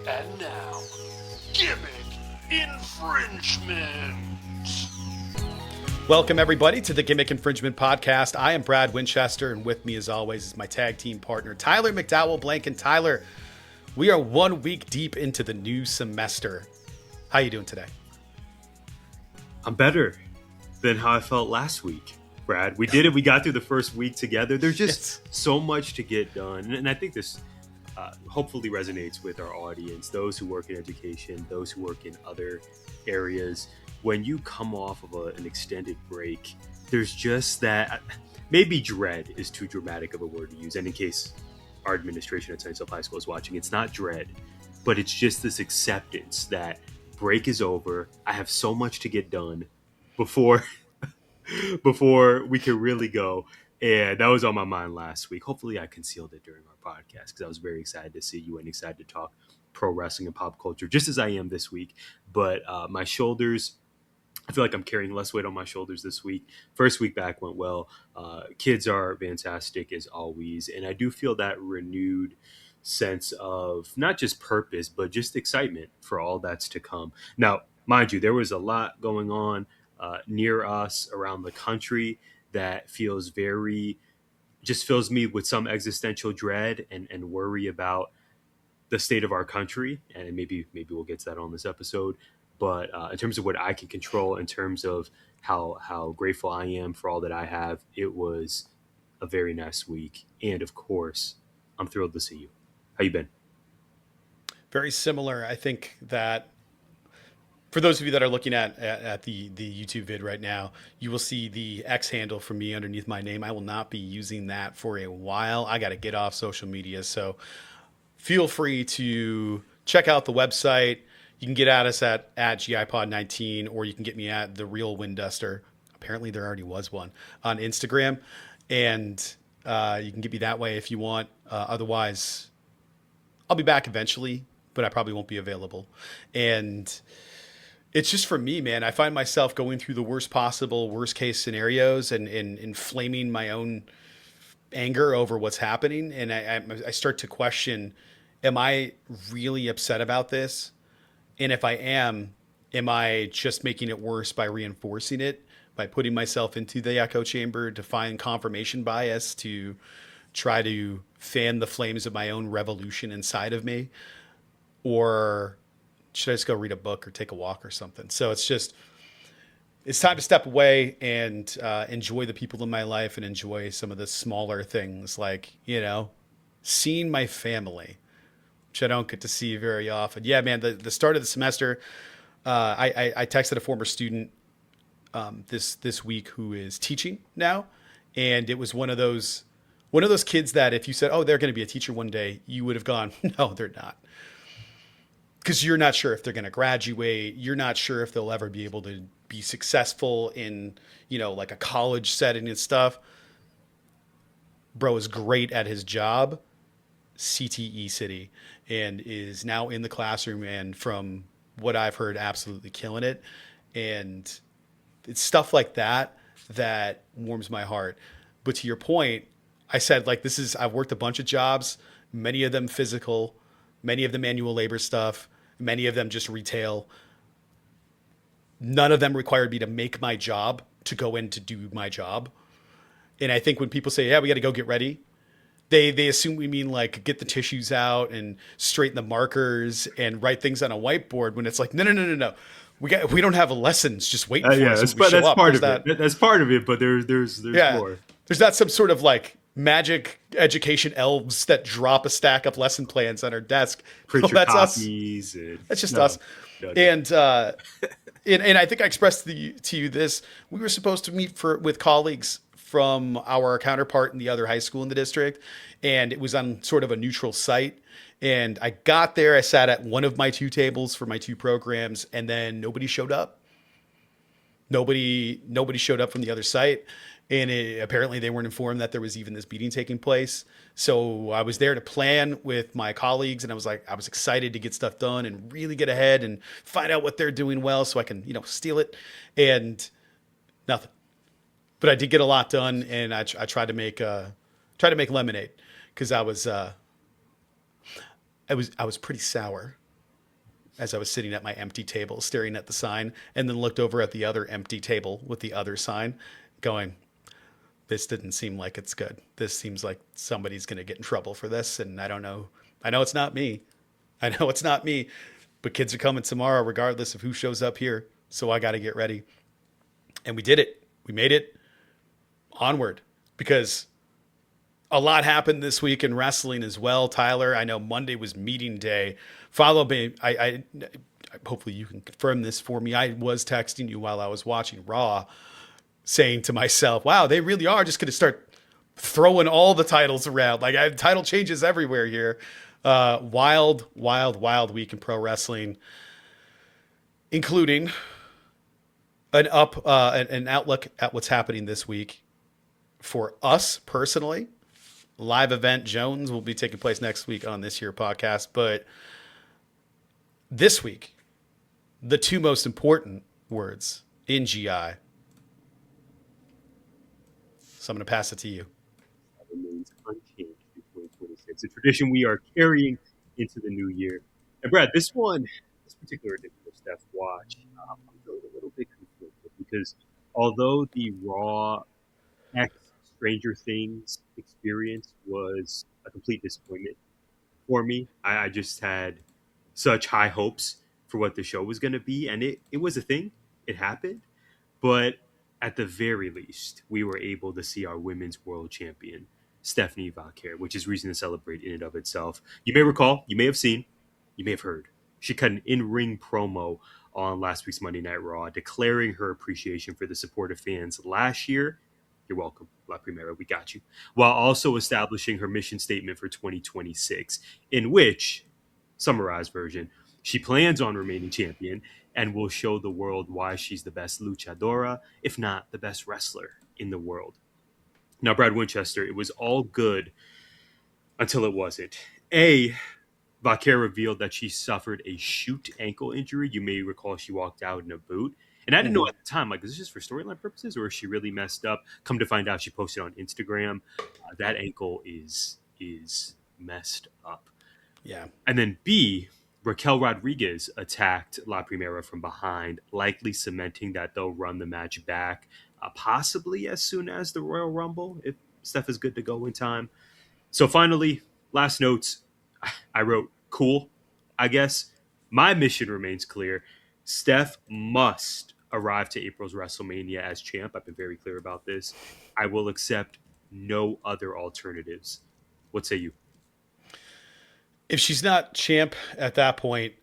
And now, Gimmick Infringement. Welcome, everybody, to the Gimmick Infringement Podcast. I am Brad Winchester, and with me, as always, is my tag team partner, Tyler McDowell Blank. And Tyler, we are 1 week deep into the new semester. How you doing today? I'm better than how I felt last week, Brad. We did it. We got through the first week together. There's just so much to get done. And I think this hopefully resonates with our audience, those who work in education, those who work in other areas. When you come off of an extended break, there's just that, maybe dread is too dramatic of a word to use. And in case our administration at Sunnyside High School is watching, it's not dread, but it's just this acceptance that break is over. I have so much to get done before we can really go. And that was on my mind last week. Hopefully I concealed it during our podcast because I was very excited to see you and excited to talk pro wrestling and pop culture, just as I am this week. But my shoulders, I feel like I'm carrying less weight on my shoulders this week. First week back went well. Kids are fantastic as always. And I do feel that renewed sense of not just purpose, but just excitement for all that's to come. Now, mind you, there was a lot going on near us around the country that fills me with some existential dread and worry about the state of our country. And maybe we'll get to that on this episode. But in terms of what I can control, in terms of how grateful I am for all that I have, it was a very nice week. And of course, I'm thrilled to see you. How you been? Very similar. I think that for those of you that are looking at the YouTube vid right now, you will see the X handle from me underneath my name. I will not be using that for a while. I got to get off social media. So feel free to check out the website. You can get at us at GIPod19, or you can get me at The Real Winduster. Apparently there already was one on Instagram. And you can get me that way if you want. Otherwise, I'll be back eventually, but I probably won't be available. And it's just for me, man. I find myself going through the worst case scenarios and inflaming my own anger over what's happening. And I start to question, am I really upset about this? And if I am I just making it worse by reinforcing it, by putting myself into the echo chamber to find confirmation bias, to try to fan the flames of my own revolution inside of me? Or should I just go read a book or take a walk or something? So it's time to step away and enjoy the people in my life and enjoy some of the smaller things, like, seeing my family, which I don't get to see very often. Yeah, man, the start of the semester, I texted a former student this week who is teaching now, and it was one of those kids that if you said, oh, they're going to be a teacher one day, you would have gone, no, they're not. Because you're not sure if they're going to graduate. You're not sure if they'll ever be able to be successful in, like a college setting and stuff. Bro is great at his job, CTE City, and is now in the classroom and, from what I've heard, absolutely killing it. And it's stuff like that warms my heart. But to your point, I said, like, I've worked a bunch of jobs, many of them physical, many of them manual labor stuff, many of them just retail. None of them required me to make my job to go in to do my job. And I think when people say, yeah, we got to go get ready, they assume we mean like get the tissues out and straighten the markers and write things on a whiteboard, when it's like, no. We don't have lessons just waiting for us. That's part of it. That's part of it, but there's more. There's not some sort of like magic education elves that drop a stack of lesson plans on our desk. Print your copies. That's just us. No. And I think I expressed to you this. We were supposed to meet with colleagues from our counterpart in the other high school in the district, and it was on sort of a neutral site. And I got there, I sat at one of my two tables for my two programs, and then nobody showed up. Nobody showed up from the other site. And apparently they weren't informed that there was even this meeting taking place. So I was there to plan with my colleagues, and I was excited to get stuff done and really get ahead and find out what they're doing well so I can, steal it. And nothing. But I did get a lot done, and I tried to make lemonade, because I was pretty sour as I was sitting at my empty table staring at the sign, and then looked over at the other empty table with the other sign going, this didn't seem like it's good. This seems like somebody's going to get in trouble for this. And I don't know. I know it's not me. I know it's not me, but kids are coming tomorrow regardless of who shows up here. So I got to get ready. And we did it. We made it onward because a lot happened this week in wrestling as well. Tyler, I know Monday was meeting day. Follow me. I hopefully you can confirm this for me. I was texting you while I was watching Raw, saying to myself, wow, they really are just going to start throwing all the titles around. Like I have title changes everywhere here. Wild week in pro wrestling, including an outlook at what's happening this week for us personally. Live event Jones will be taking place next week on this here podcast. But this week, the two most important words in GI. So I'm going to pass it to you. Remains unchanged through 2026. A tradition we are carrying into the new year. And Brad, this particular edition of Steph Watch, I'm feeling a little bit conflicted because although the Raw X Stranger Things experience was a complete disappointment for me, I just had such high hopes for what the show was going to be, and it was a thing. It happened, but at the very least, we were able to see our women's world champion, Stephanie Vaquer, which is reason to celebrate in and of itself. You may recall, you may have seen, you may have heard. She cut an in-ring promo on last week's Monday Night Raw, declaring her appreciation for the support of fans last year. You're welcome, La Primera, we got you. While also establishing her mission statement for 2026, in which, summarized version, she plans on remaining champion and will show the world why she's the best luchadora, if not the best wrestler in the world. Now, Brad Winchester, it was all good until it wasn't. Vaquer revealed that she suffered a shoot ankle injury. You may recall she walked out in a boot. And I didn't know at the time, like, is this just for storyline purposes or is she really messed up? Come to find out, she posted on Instagram. That ankle is messed up. Yeah. And then B, Raquel Rodriguez attacked La Primera from behind, likely cementing that they'll run the match back, possibly as soon as the Royal Rumble, if Steph is good to go in time. So finally, last notes, I wrote, cool, I guess. My mission remains clear. Steph must arrive to April's WrestleMania as champ. I've been very clear about this. I will accept no other alternatives. What say you? If she's not champ at that point,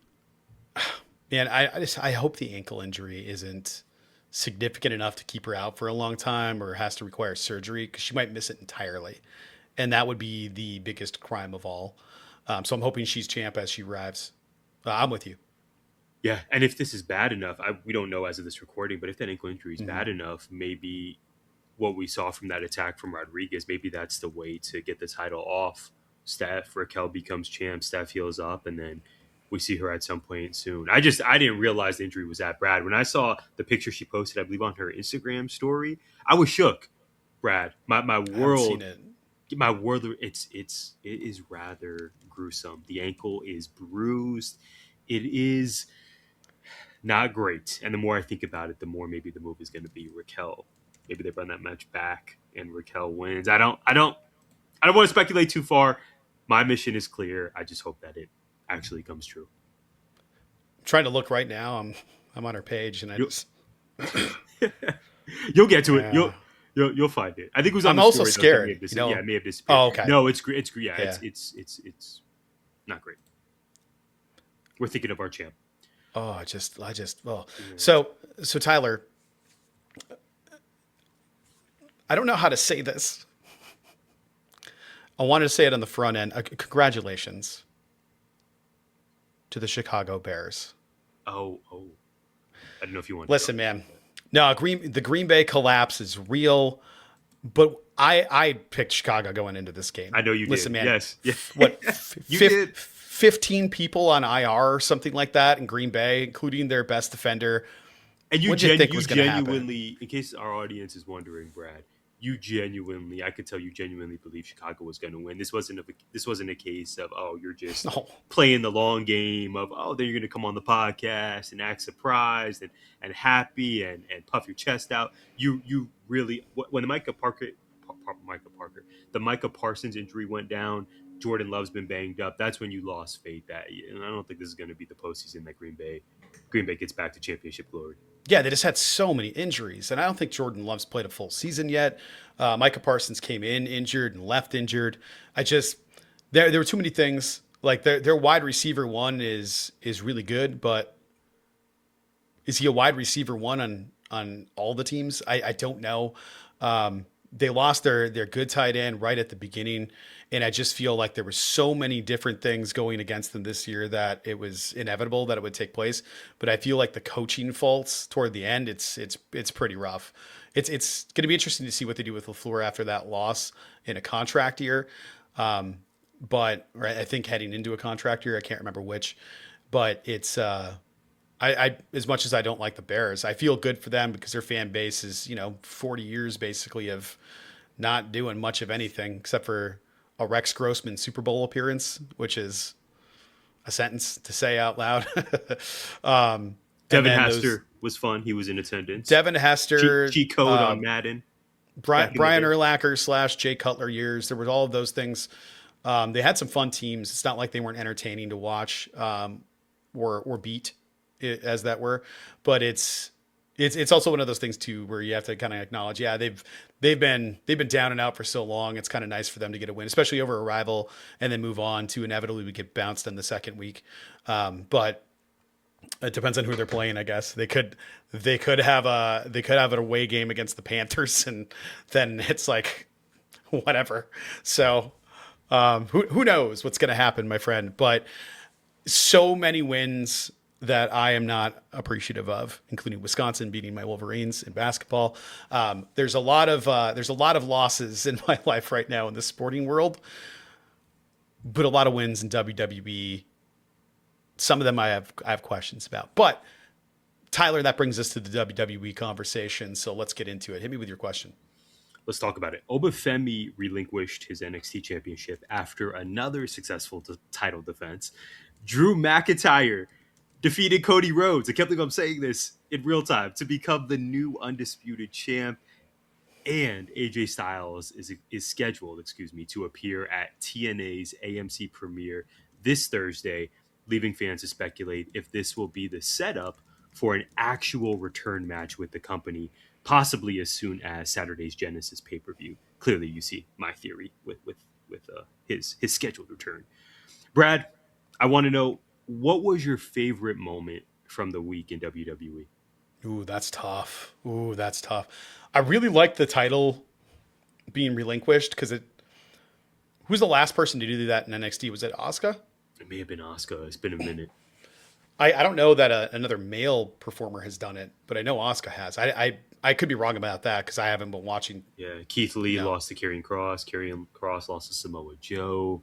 man, I hope the ankle injury isn't significant enough to keep her out for a long time or has to require surgery because she might miss it entirely. And that would be the biggest crime of all. So I'm hoping she's champ as she arrives. I'm with you. Yeah, and if this is bad enough, we don't know as of this recording, but if that ankle injury is bad enough, maybe what we saw from that attack from Rodriguez, maybe that's the way to get the title off Steph. Raquel becomes champ, Steph heals up, and then we see her at some point soon. I didn't realize the injury was that bad. When I saw the picture she posted, I believe on her Instagram story, I was shook, Brad. My world, it is rather gruesome. The ankle is bruised. It is not great. And the more I think about it, the more maybe the move is going to be Raquel. Maybe they run that match back and Raquel wins. I don't want to speculate too far. My mission is clear. I just hope that it actually comes true. I'm trying to look right now. I'm on her page and You'll get to yeah. it. You'll find it. I think it was on I'm the also story, scared. It may have disappeared. Oh, okay. No, it's great. It's not great. We're thinking of our champ. Oh, So Tyler, I don't know how to say this. I wanted to say it on the front end. Congratulations to the Chicago Bears. Oh. I don't know if you want Listen, man. No, the Green Bay collapse is real, but I picked Chicago going into this game. I know you Listen, did. Man, Yes. What? You did. 15 people on IR or something like that in Green Bay, including their best defender. And you think was gonna happen? genuinely, in case our audience is wondering, Brad, I could tell you genuinely believe Chicago was going to win. This wasn't a case of, oh, you're just No. playing the long game of, oh, then you're going to come on the podcast and act surprised and happy and puff your chest out. You really, when the Micah Parsons injury went down, Jordan Love's been banged up. That's when you lost faith. And I don't think this is going to be the postseason that Green Bay gets back to championship glory. Yeah, they just had so many injuries, and I don't think Jordan Love's played a full season yet. Micah Parsons came in injured and left injured. There were too many things. Like their wide receiver one is really good, but is he a wide receiver one on all the teams? I don't know. They lost their good tight end right at the beginning, and I just feel like there were so many different things going against them this year that it was inevitable that it would take place. But I feel like the coaching faults toward the end, it's pretty rough. It's going to be interesting to see what they do with LaFleur after that loss in a contract year. But I think heading into a contract year, I can't remember which, but it's I as much as I don't like the Bears, I feel good for them because their fan base is 40 years basically of not doing much of anything except for a Rex Grossman Super Bowl appearance, which is a sentence to say out loud. Devin Hester was fun. He was in attendance. Devin Hester, cheat code on Madden. Brian Urlacher / Jay Cutler years. There was all of those things. They had some fun teams. It's not like they weren't entertaining to watch or beat, as that were, but it's also one of those things too where you have to kind of acknowledge, they've been down and out for so long. It's kind of nice for them to get a win, especially over a rival, and then move on to inevitably we get bounced in the second week. But it depends on who they're playing, I guess. They could have an away game against the Panthers, and then it's like whatever. So who knows what's going to happen, my friend? But so many wins that I am not appreciative of, including Wisconsin beating my Wolverines in basketball. There's a lot of losses in my life right now in the sporting world, but a lot of wins in WWE. Some of them I have questions about. But Tyler, that brings us to the WWE conversation. So let's get into it. Hit me with your question. Let's talk about it. Oba Femi relinquished his NXT Championship after another successful title defense. Drew McIntyre defeated Cody Rhodes. I can't believe I'm saying this in real time, to become the new undisputed champ. And AJ Styles is scheduled, to appear at TNA's AMC premiere this Thursday, leaving fans to speculate if this will be the setup for an actual return match with the company, possibly as soon as Saturday's Genesis pay-per-view. Clearly, you see my theory with his scheduled return. Brad, I want to know, what was your favorite moment from the week in WWE? Ooh, that's tough. I really liked the title being relinquished because who's the last person to do that in NXT? Was it Asuka? It may have been Asuka. It's been a minute. I don't know that another male performer has done it, but I know Asuka has. I could be wrong about that because I haven't been watching. Yeah, Keith Lee lost to Karrion Kross. Karrion Kross lost to Samoa Joe.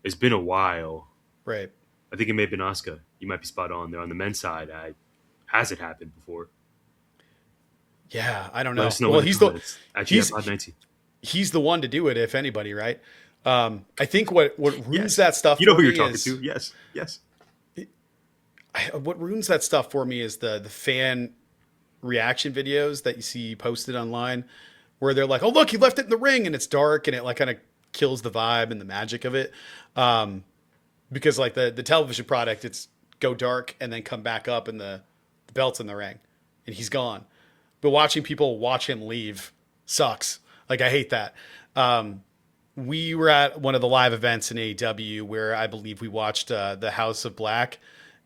It's been a while. Right. I think it may have been Asuka. You might be spot on there. On the men's side, has it happened before? Yeah, I don't know. Well, he's the one to do it, if anybody, right? I think what ruins that stuff. You know who you're talking to. Yes. What ruins that stuff for me is the fan reaction videos that you see posted online, where they're like, "Oh, look, he left it in the ring," and it's dark, and it like kind of kills the vibe and the magic of it. Because like the television product, it's go dark and then come back up and the belt's in the ring and he's gone. But watching people watch him leave sucks. Like, I hate that. We were at one of the live events in AEW where I believe we watched the House of Black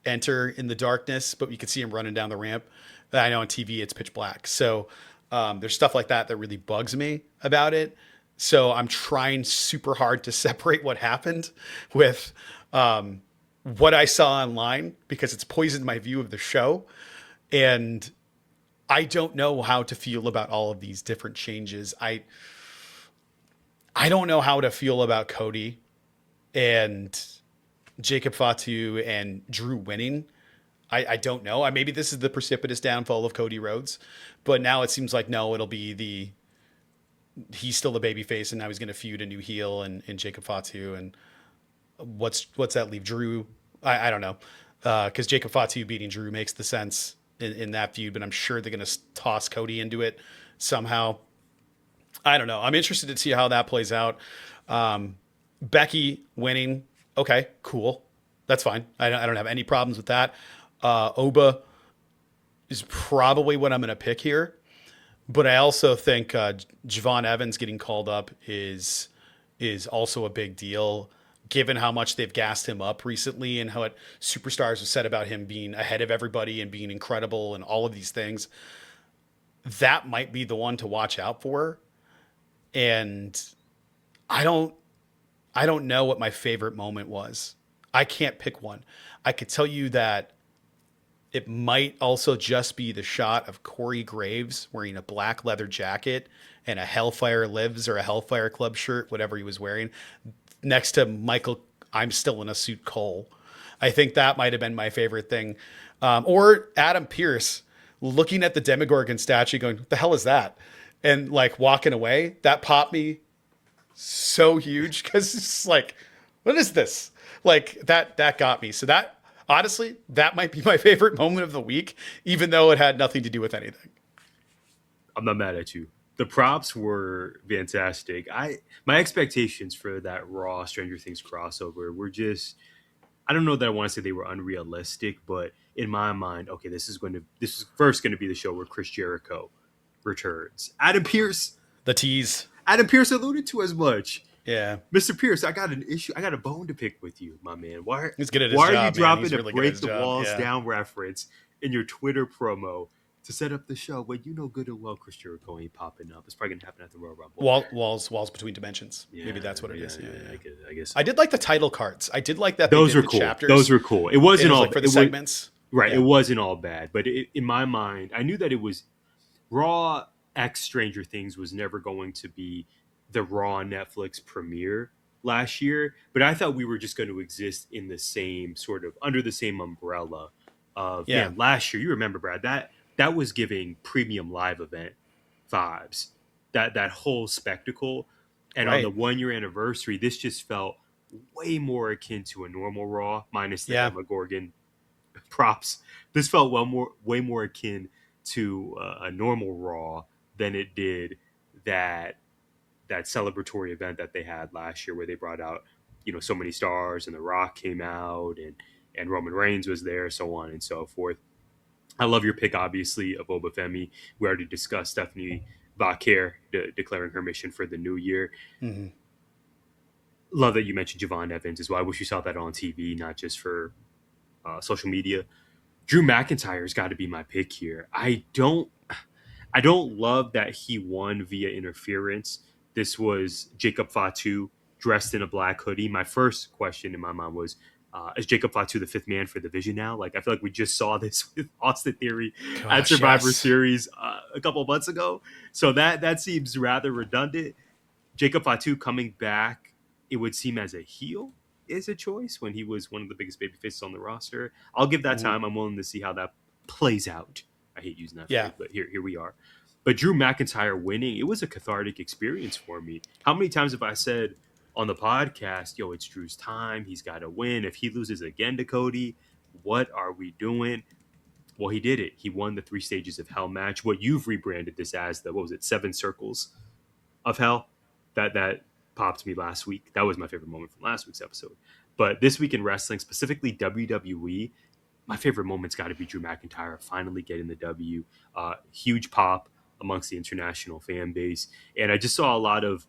enter in the darkness, but you could see him running down the ramp. I know on TV it's pitch black. So there's stuff like that really bugs me about it. So I'm trying super hard to separate what happened with what I saw online, because it's poisoned my view of the show. And I don't know how to feel about all of these different changes. I don't know how to feel about Cody and Jacob Fatu and Drew winning. I don't know. Maybe this is the precipitous downfall of Cody Rhodes, but now it seems like, no, it'll be he's still the babyface, and now he's going to feud a new heel and Jacob Fatu. And what's that leave Drew? I don't know, because Jacob Fatu beating Drew makes the sense in that feud, but I'm sure they're going to toss Cody into it somehow. I don't know. I'm interested to see how that plays out. Becky winning, okay, cool, that's fine. I don't have any problems with that. Oba is probably what I'm going to pick here. But I also think Javon Evans getting called up is also a big deal, given how much they've gassed him up recently and how Superstars have said about him being ahead of everybody and being incredible and all of these things. That might be the one to watch out for. And I don't know what my favorite moment was. I can't pick one. I could tell you that it might also just be the shot of Corey Graves wearing a black leather jacket and a Hellfire Lives or a Hellfire Club shirt, whatever he was wearing, next to Michael, I'm still in a suit, Cole. I think that might have been my favorite thing. Or Adam Pearce looking at the Demogorgon statue going, what the hell is that? And like walking away. That popped me so huge because it's like, what is this? Like that got me. So that, honestly, that might be my favorite moment of the week, even though it had nothing to do with anything. I'm not mad at you. The props were fantastic. My expectations for that Raw Stranger Things crossover were just, I don't know that I want to say they were unrealistic, but in my mind, okay, this is first going to be the show where Chris Jericho returns. Adam Pearce alluded to as much. Yeah, Mr. Pierce, I got an issue. I got a bone to pick with you, my man. Why He's good at his are job, you man. dropping He's a really good at break his the job. walls Yeah. down reference in your Twitter promo to set up the show when you know good and well Chris Jericho ain't popping up? It's probably gonna happen at the Royal Rumble. Walls between dimensions. Yeah, Maybe that's what it is. Yeah, Yeah. I guess I did like the title cards. I did like that. those they were did the cool. Chapters. Those were cool. It wasn't all like for the segments. Right. Yeah. It wasn't all bad, but in my mind, I knew that it was Raw X Stranger Things was never going to be the Raw Netflix premiere last year, but I thought we were just going to exist in the same sort of under the same umbrella of last year. You remember, Brad, that was giving premium live event vibes, that whole spectacle. And on the 1 year anniversary, this just felt way more akin to a normal Raw minus the Demogorgon props. This felt way more akin to a normal Raw than it did that celebratory event that they had last year where they brought out, so many stars and The Rock came out and Roman Reigns was there, so on and so forth. I love your pick, obviously, of Oba Femi. We already discussed Stephanie Vaquer declaring her mission for the new year. Mm-hmm. Love that you mentioned Javon Evans as well. I wish you saw that on TV, not just for social media. Drew McIntyre's got to be my pick here. I don't love that he won via interference. This was Jacob Fatu dressed in a black hoodie. My first question in my mind was, is Jacob Fatu the fifth man for the Vision now? Like, I feel like we just saw this with Austin Theory at Survivor Series a couple of months ago. So that seems rather redundant. Jacob Fatu coming back, it would seem as a heel is a choice when he was one of the biggest babyfaces on the roster. I'll give that time. I'm willing to see how that plays out. I hate using that phrase, but here we are. But Drew McIntyre winning, it was a cathartic experience for me. How many times have I said on the podcast, yo, it's Drew's time. He's got to win. If he loses again to Cody, what are we doing? Well, he did it. He won the 3 stages of hell match. What you've rebranded this as the, 7 circles of hell? That popped me last week. That was my favorite moment from last week's episode. But this week in wrestling, specifically WWE, my favorite moment's got to be Drew McIntyre finally getting the W. Huge pop amongst the international fan base. And I just saw a lot of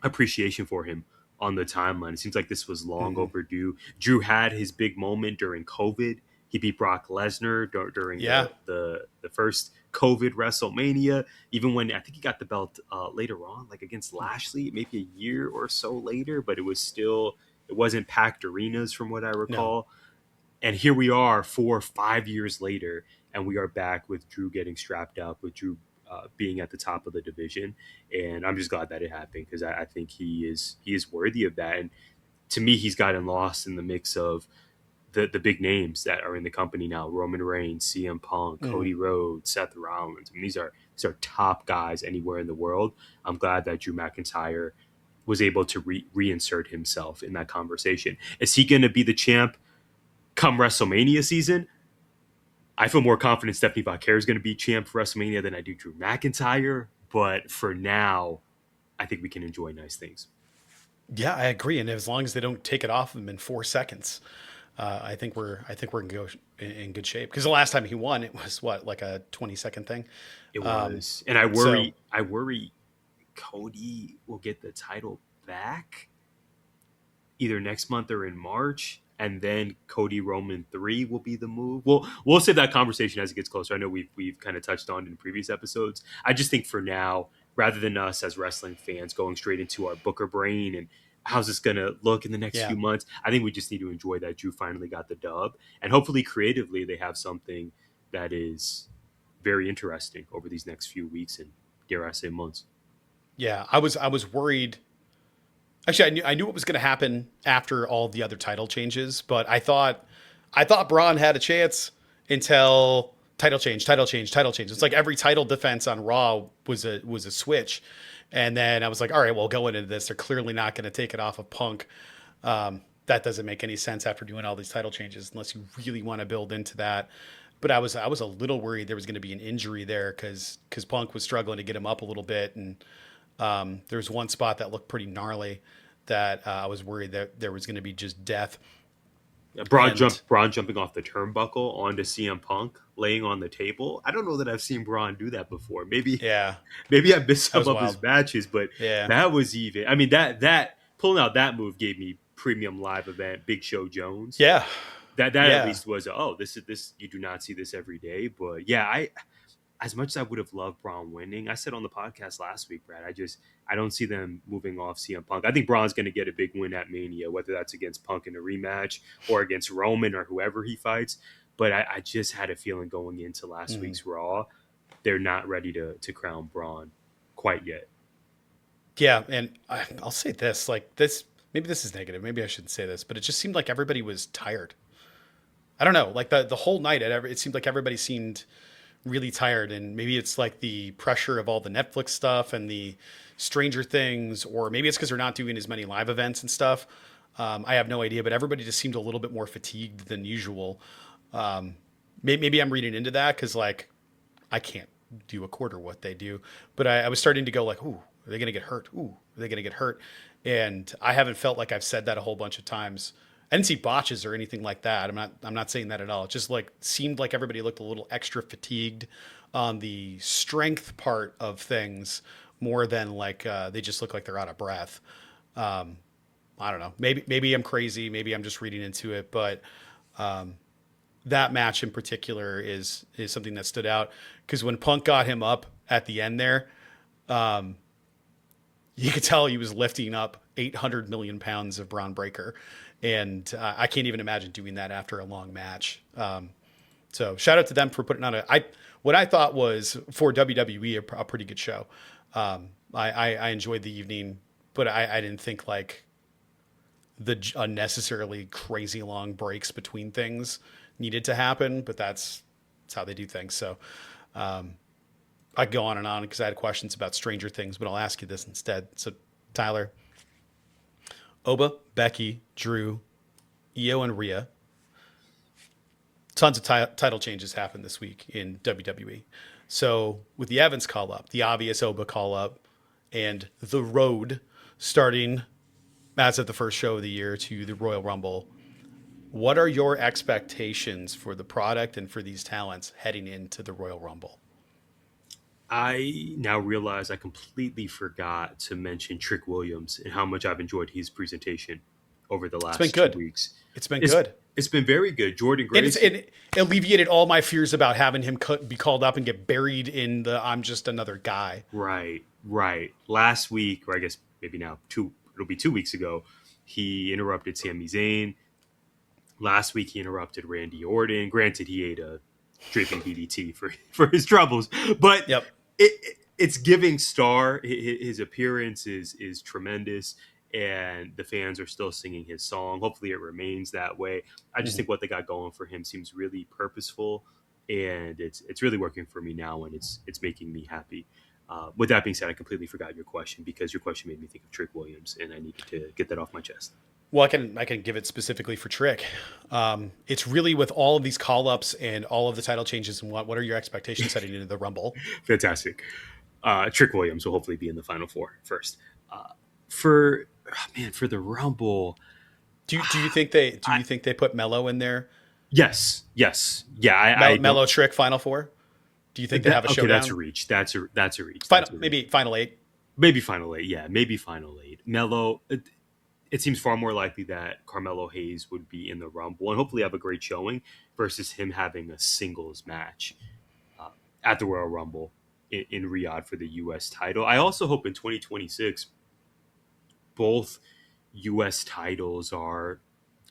appreciation for him on the timeline. It seems like this was long overdue. Drew had his big moment during COVID. He beat Brock Lesnar during the first COVID WrestleMania, even when I think he got the belt later on, like against Lashley, maybe a year or so later, but it wasn't packed arenas from what I recall. No. And here we are 4 or 5 years later, and we are back with Drew getting strapped up, with Drew being at the top of the division. And I'm just glad that it happened, because I think he is worthy of that. And to me, he's gotten lost in the mix of the big names that are in the company now: Roman Reigns, CM Punk, Cody Rhodes, Seth Rollins. I mean, these are top guys anywhere in the world. I'm glad that Drew McIntyre was able to reinsert himself in that conversation. Is he going to be the champ come WrestleMania season? I feel more confident Stephanie Vaquer is going to be champ for WrestleMania than I do Drew McIntyre. But for now, I think we can enjoy nice things. Yeah, I agree. And as long as they don't take it off him in 4 seconds, I think we're in good shape. Because the last time he won, it was like a 20-second thing. It was, and I worry Cody will get the title back either next month or in March. And then Cody Roman 3 will be the move. We'll save that conversation as it gets closer. I know we've kind of touched on it in previous episodes. I just think for now, rather than us as wrestling fans going straight into our Booker brain and how's this going to look in the next few months, I think we just need to enjoy that Drew finally got the dub. And hopefully creatively they have something that is very interesting over these next few weeks and, dare I say, months. Yeah, I was worried. Actually, I knew what was going to happen after all the other title changes, but I thought Braun had a chance until title change. It's like every title defense on Raw was a switch, and then I was like, all right, well, going into this, they're clearly not going to take it off of Punk. That doesn't make any sense after doing all these title changes, unless you really want to build into that. But I was a little worried there was going to be an injury there because Punk was struggling to get him up a little bit, and there was one spot that looked pretty gnarly that I was worried that there was going to be just death. Braun jumping off the turnbuckle onto CM Punk, laying on the table. I don't know that I've seen Braun do that before. Maybe I missed some of his matches, but that was even. I mean, that pulling out that move gave me premium live event Big Show Jones. Yeah, that at least was this you do not see this every day. But yeah, as much as I would have loved Braun winning, I said on the podcast last week, Brad, I don't see them moving off CM Punk. I think Braun's going to get a big win at Mania, whether that's against Punk in a rematch or against Roman or whoever he fights. But I just had a feeling going into last week's Raw, they're not ready to crown Braun quite yet. Yeah, and I'll say this, maybe this is negative. Maybe I shouldn't say this, but it just seemed like everybody was tired. I don't know, like the whole night, it seemed like everybody seemed really tired, and maybe it's like the pressure of all the Netflix stuff and the Stranger Things, or maybe it's because they're not doing as many live events and stuff. I have no idea, but everybody just seemed a little bit more fatigued than usual. Maybe I'm reading into that because I can't do a quarter what they do, but I was starting to go like, ooh, are they going to get hurt? Ooh, are they going to get hurt? And I haven't felt like I've said that a whole bunch of times. I didn't see botches or anything like that. I'm not saying that at all. It just seemed like everybody looked a little extra fatigued on the strength part of things more than they just look like they're out of breath. I don't know. Maybe I'm crazy. Maybe I'm just reading into it, but that match in particular is something that stood out because when Punk got him up at the end there, you could tell he was lifting up 800 million pounds of Braun Breaker. And I can't even imagine doing that after a long match. So shout out to them for putting on what I thought was for WWE a pretty good show. I enjoyed the evening, but I didn't think the unnecessarily crazy long breaks between things needed to happen. But that's how they do things. So I could go on because I had questions about Stranger Things, but I'll ask you this instead. So Tyler. Oba, Becky, Drew, Io, and Rhea. Tons of title changes happened this week in WWE. So with the Evans call-up, the obvious Oba call-up, and The Road starting as of the first show of the year to the Royal Rumble, what are your expectations for the product and for these talents heading into the Royal Rumble? I now realize I completely forgot to mention Trick Williams and how much I've enjoyed his presentation over the last 2 weeks. It's been good. It's been very good. Jordan Grace. And it alleviated all my fears about having him be called up and get buried in the I'm just another guy. Right. Last week, or I guess maybe now, it'll be 2 weeks ago, he interrupted Sami Zayn. Last week, he interrupted Randy Orton. Granted, he ate a draping DDT for his troubles. But it's giving star. His appearance is tremendous. and the fans are still singing his song. Hopefully it remains that way. I just think what they got going for him seems really purposeful, and it's really working for me now, and it's making me happy. With that being said, I completely forgot your question because your question made me think of Trick Williams, and I needed to get that off my chest. Well, I can give it specifically for Trick. It's really with all of these call ups and all of the title changes and what are your expectations heading into the Rumble? Fantastic. Trick Williams will hopefully be in the final four first. For the Rumble, Do you think they put Mello in there? yes, yeah. Mello Trick final four. Do you think they have a showdown? Okay, that's a reach. That's a reach. Maybe final eight. Maybe final eight. Yeah, maybe final eight. Mello. It seems far more likely that Carmelo Hayes would be in the Rumble and hopefully have a great showing versus him having a singles match at the Royal Rumble in Riyadh for the U.S. title. I also hope in 2026 both U.S. titles are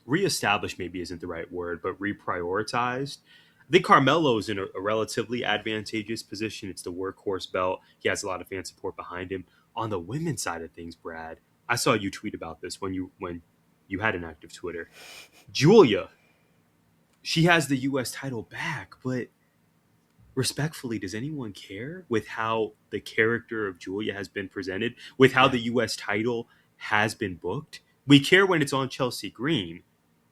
reestablished, maybe isn't the right word, but reprioritized. I think Carmelo's in a relatively advantageous position. It's the workhorse belt. He has a lot of fan support behind him. On the women's side of things, Brad, I saw you tweet about this when you had an active Twitter. Julia, she has the U.S. title back, but respectfully, does anyone care with how the character of Julia has been presented, with how the U.S. title has been booked? We care when it's on Chelsea Green.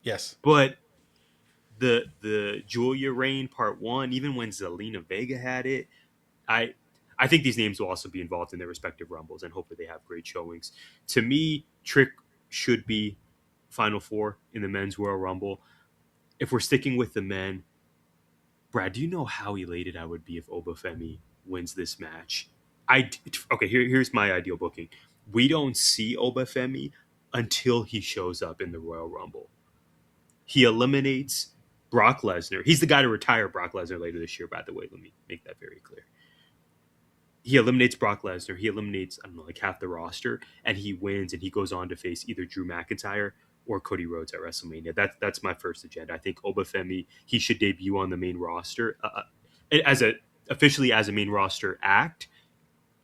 Yes. But the Julia reign part one, even when Zelina Vega had it, I think these names will also be involved in their respective Rumbles, and hopefully they have great showings. To me, Trick should be Final Four in the Men's Royal Rumble. If we're sticking with the men, Brad, do you know how elated I would be if Oba Femi wins this match? Here's my ideal booking. We don't see Oba Femi until he shows up in the Royal Rumble. He eliminates Brock Lesnar. He's the guy to retire Brock Lesnar later this year, by the way. Let me make that very clear. He eliminates Brock Lesnar. He eliminates, half the roster, and he wins, and he goes on to face either Drew McIntyre or Cody Rhodes at WrestleMania. That's my first agenda. I think Oba Femi, he should debut on the main roster officially as a main roster act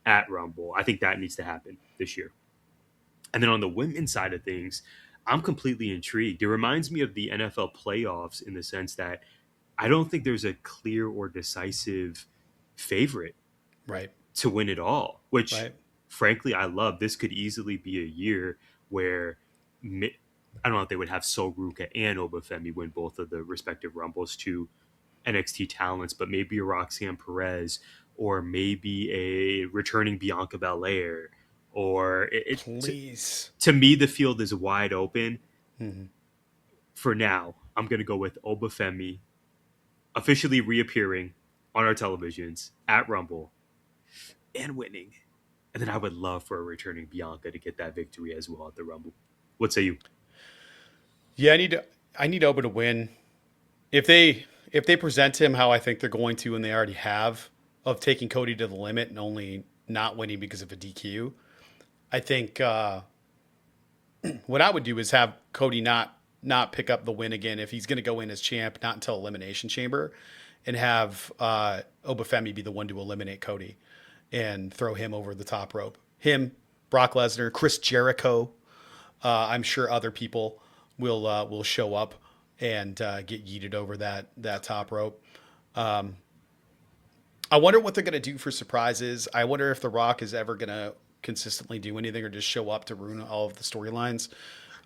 at Rumble. I think that needs to happen this year. And then on the women's side of things, I'm completely intrigued. It reminds me of the NFL playoffs in the sense that I don't think there's a clear or decisive favorite to win it all, which frankly, I love. This could easily be a year where I don't know if they would have Sol Ruka and Oba Femi win both of the respective Rumbles to NXT talents, but maybe a Roxanne Perez or maybe a returning Bianca Belair. Or please. To me, the field is wide open. Mm-hmm. For now, I'm going to go with Oba Femi officially reappearing on our televisions at Rumble and winning. And then I would love for a returning Bianca to get that victory as well at the Rumble. What say you? Yeah, I need Oba to win. If they present him how I think they're going to, and they already have, of taking Cody to the limit and only not winning because of a DQ, I think what I would do is have Cody not pick up the win again if he's going to go in as champ, not until Elimination Chamber, and have Oba Femi be the one to eliminate Cody and throw him over the top rope. Him, Brock Lesnar, Chris Jericho. I'm sure other people will show up and get yeeted over that top rope. I wonder what they're going to do for surprises. I wonder if The Rock is ever going to consistently do anything or just show up to ruin all of the storylines.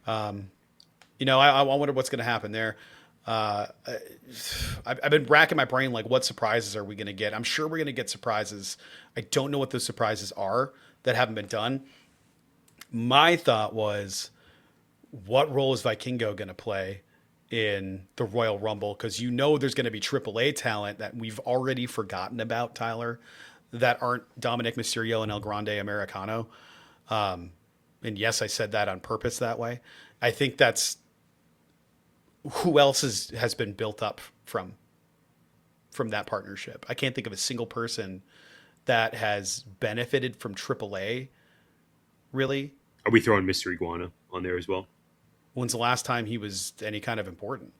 I wonder what's going to happen there. I've been racking my brain, what surprises are we going to get? I'm sure we're going to get surprises. I don't know what those surprises are that haven't been done. My thought was, what role is Vikingo going to play in the Royal Rumble? Because there's going to be AAA talent that we've already forgotten about, Tyler, that aren't Dominic Mysterio and El Grande Americano. And yes, I said that on purpose that way. I think that's who else has been built up from that partnership. I can't think of a single person that has benefited from AAA, really. Are we throwing Mr. Iguana on there as well? When's the last time he was any kind of important?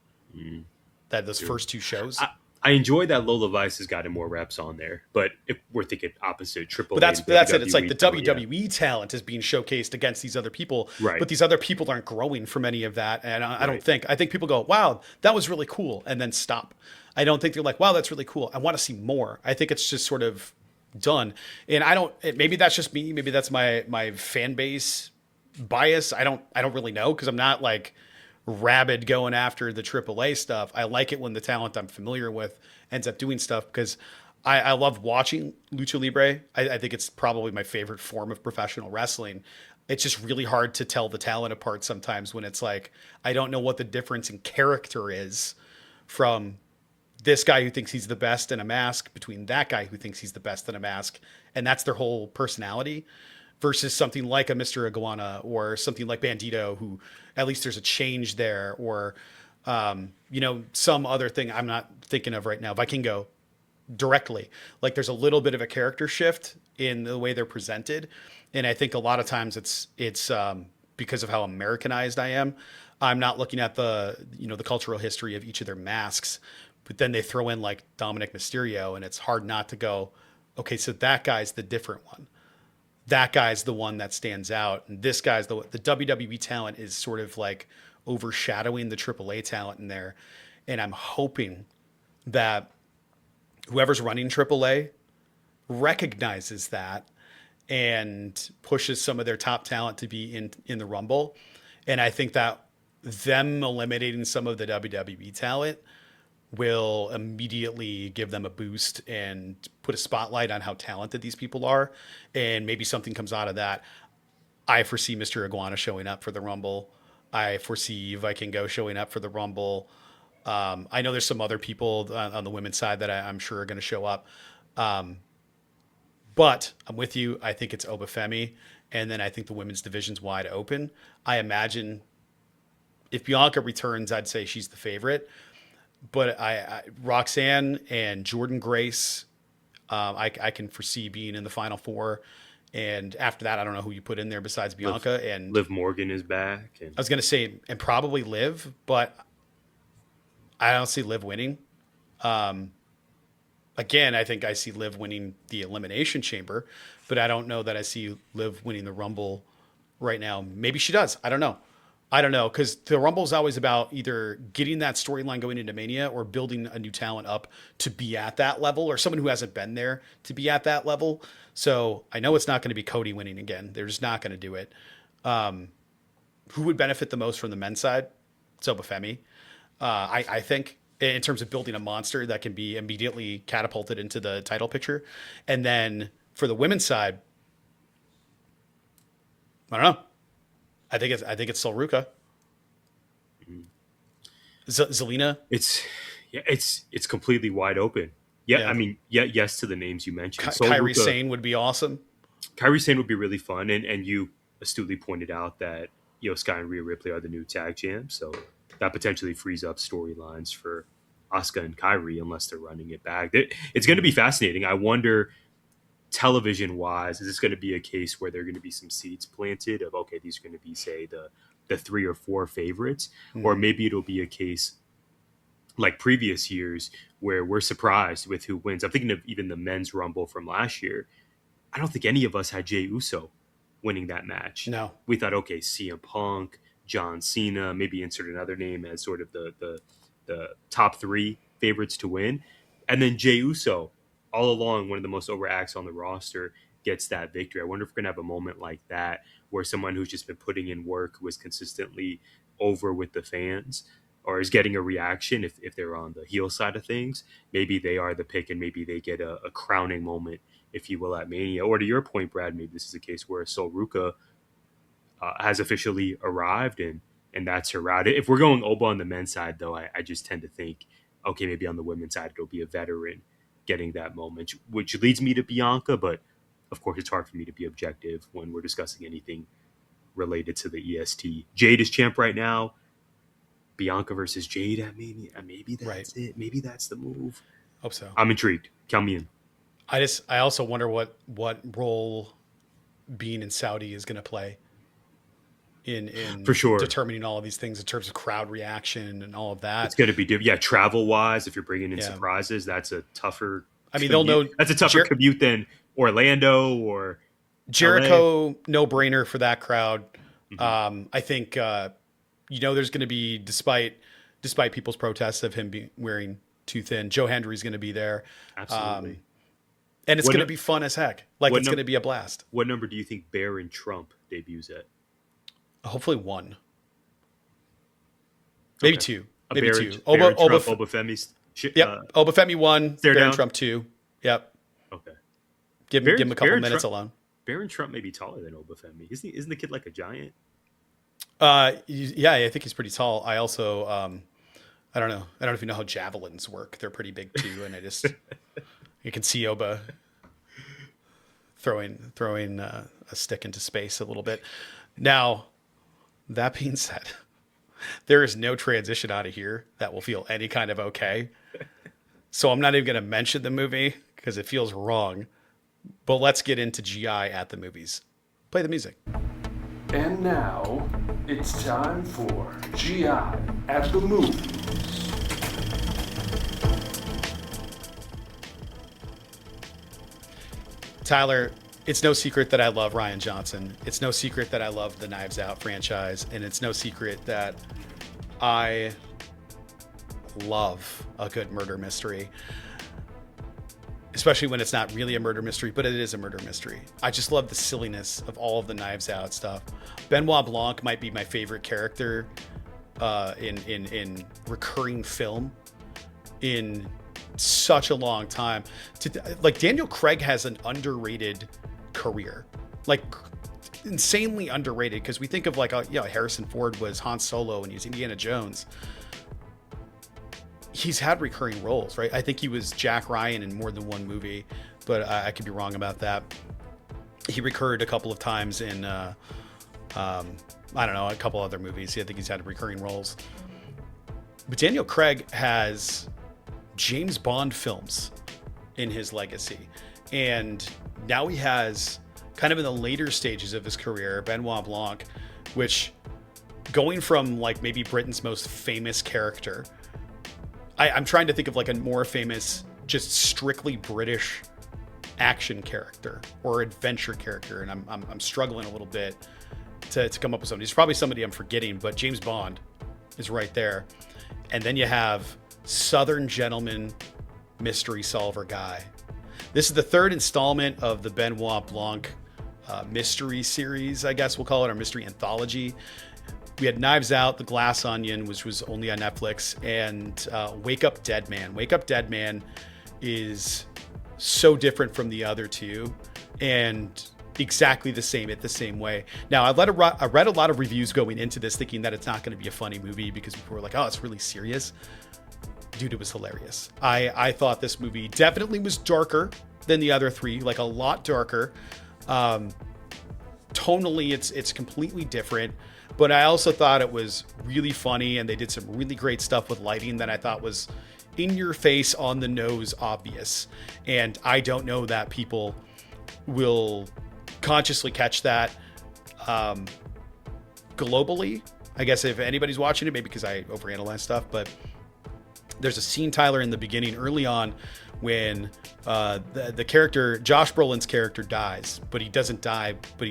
That those first two shows? I enjoy that Lola Vice has gotten more reps on there, but if we're thinking opposite, Triple But A, that's it. It's like the talent, yeah. WWE talent is being showcased against these other people, Right. but these other people aren't growing from any of that. And I don't Right. think. I think people go, "Wow, that was really cool," and then stop. I don't think they're like, "Wow, that's really cool. I want to see more." I think it's just sort of done. And I don't. Maybe that's just me. Maybe that's my fan base bias. I don't really know because I'm not like rabid going after the AAA stuff. I like it when the talent I'm familiar with ends up doing stuff because I love watching Lucha Libre. I think it's probably my favorite form of professional wrestling. It's just really hard to tell the talent apart sometimes when it's like, I don't know what the difference in character is from this guy who thinks he's the best in a mask between that guy who thinks he's the best in a mask. And that's their whole personality versus something like a Mr. Iguana or something like Bandito, who at least there's a change there, or, some other thing I'm not thinking of right now. Vikingo directly. Like there's a little bit of a character shift in the way they're presented. And I think a lot of times it's because of how Americanized I am. I'm not looking at the cultural history of each of their masks, but then they throw in like Dominic Mysterio and it's hard not to go, okay, so that guy's the different one. That guy's the one that stands out. And this guy's the WWE talent is sort of like overshadowing the AAA talent in there. And I'm hoping that whoever's running AAA recognizes that and pushes some of their top talent to be in the Rumble. And I think that them eliminating some of the WWE talent will immediately give them a boost and put a spotlight on how talented these people are. And maybe something comes out of that. I foresee Mr. Iguana showing up for the Rumble. I foresee Vikingo showing up for the Rumble. I know there's some other people on the women's side that I'm sure are going to show up. But I'm with you. I think it's Oba Femi. And then I think the women's division's wide open. I imagine if Bianca returns, I'd say she's the favorite. But I Roxanne and Jordan Grace, I can foresee being in the final four. And after that, I don't know who you put in there besides Bianca. And Liv Morgan is back. And I was going to say, and probably Liv, but I don't see Liv winning. Again, I think I see Liv winning the Elimination Chamber, but I don't know that I see Liv winning the Rumble right now. Maybe she does. I don't know. Because the Rumble is always about either getting that storyline going into Mania or building a new talent up to be at that level, or someone who hasn't been there to be at that level. So I know it's not going to be Cody winning again. They're just not going to do it. Who would benefit the most from the men's side? It's Oba Femi. I think in terms of building a monster that can be immediately catapulted into the title picture. And then for the women's side, I don't know. I think it's Solruka. Zelina. It's completely wide open. Yeah. I mean, yes to the names you mentioned. Kairi Sane would be awesome. Kairi Sane would be really fun, and you astutely pointed out that Sky and Rhea Ripley are the new tag champs, so that potentially frees up storylines for Asuka and Kairi unless they're running it back. It's going to be fascinating. I wonder, television wise, is this going to be a case where there are going to be some seeds planted of, okay, these are going to be, say, the 3 or 4 favorites, or maybe it'll be a case like previous years where we're surprised with who wins. I'm thinking of even the men's Rumble from last year. I don't think any of us had Jey Uso winning that match. No. We thought, okay, CM Punk, John Cena, maybe insert another name as sort of the top 3 favorites to win. And then Jey Uso, all along one of the most over acts on the roster, gets that victory. I wonder if we're going to have a moment like that where someone who's just been putting in work, who is consistently over with the fans, or is getting a reaction if they're on the heel side of things. Maybe they are the pick and maybe they get a crowning moment, if you will, at Mania. Or to your point, Brad, maybe this is a case where Sol Ruka has officially arrived and that's her route. If we're going Oba on the men's side, though, I just tend to think, okay, maybe on the women's side, it'll be a veteran getting that moment, which leads me to Bianca. But of course, it's hard for me to be objective when we're discussing anything related to the EST. Jade is champ right now. Bianca versus Jade at Mania. Maybe that's it. Maybe that's the move. Hope so. I'm intrigued. Count me in. I also wonder what role being in Saudi is going to play. in For sure. determining all of these things in terms of crowd reaction and all of that. It's going to be travel wise. If you're bringing in Yeah. surprises, that's a tougher. I mean, they'll know That's a tougher commute than Orlando or Jericho. No brainer for that crowd. Mm-hmm. I think there's going to be, despite people's protests of him wearing too thin, Joe Hendry's going to be there. Absolutely. And it's going to be fun as heck. Like, it's going to be a blast. What number do you think Baron Trump debuts at? Hopefully 1. Maybe 2. Maybe Baron, 2. Oba Femi's. Yep. Oba Femi 1. Baron down. Trump 2. Yep. Okay. Give him a couple minutes alone. Baron Trump may be taller than Oba Femi. Isn't the kid like a giant? Yeah, I think he's pretty tall. I also, I don't know if you know how javelins work. They're pretty big too, and you can see Oba throwing a stick into space a little bit. Now, that being said, there is no transition out of here that will feel any kind of okay. So I'm not even going to mention the movie because it feels wrong. But let's get into GI at the movies. Play the music. And now, it's time for GI at the movies. Tyler, it's no secret that I love Rian Johnson. It's no secret that I love the Knives Out franchise. And it's no secret that I love a good murder mystery. Especially when it's not really a murder mystery, but it is a murder mystery. I just love the silliness of all of the Knives Out stuff. Benoit Blanc might be my favorite character in recurring film in such a long time. Daniel Craig has an underrated career, like insanely underrated, because we think of Harrison Ford was Han Solo and he was Indiana Jones. He's had recurring roles, right? I think he was Jack Ryan in more than one movie, but I could be wrong about that. He recurred a couple of times in, I don't know, a couple other movies. I think he's had recurring roles. But Daniel Craig has James Bond films in his legacy. And now he has, kind of in the later stages of his career, Benoit Blanc, which going from maybe Britain's most famous character, I'm trying to think of a more famous, just strictly British action character or adventure character, and I'm struggling a little bit to come up with somebody. It's probably somebody I'm forgetting, but James Bond is right there. And then you have Southern Gentleman mystery solver guy. This is the third installment of the Benoit Blanc mystery series, I guess we'll call it, our mystery anthology. We had Knives Out, The Glass Onion, which was only on Netflix, and Wake Up Dead Man. Wake Up Dead Man is so different from the other two and exactly the same way. Now, I read a lot of reviews going into this thinking that it's not going to be a funny movie because people were like, oh, it's really serious. Dude, it was hilarious. I thought this movie definitely was darker than the other three, a lot darker. Tonally, it's completely different. But I also thought it was really funny, and they did some really great stuff with lighting that I thought was in your face, on the nose, obvious. And I don't know that people will consciously catch that globally. I guess if anybody's watching it, maybe because I overanalyze stuff, but there's a scene, Tyler, in the beginning, early on, when the character, Josh Brolin's character, dies, but he doesn't die, but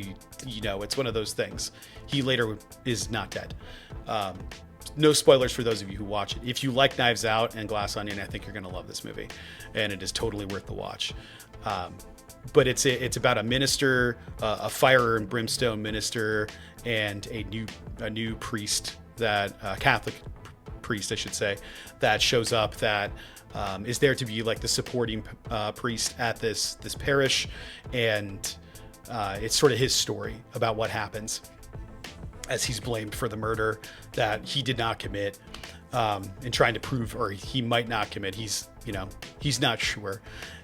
it's one of those things. He later is not dead. No spoilers for those of you who watch it. If you like Knives Out and Glass Onion, I think you're going to love this movie, and it is totally worth the watch. But it's about a minister, a fire and brimstone minister, and a new priest, Catholic priest, I should say, that shows up that is there to be the supporting priest at this parish, and it's sort of his story about what happens as he's blamed for the murder that he did not commit, and trying to prove, or he might not commit. He's not sure,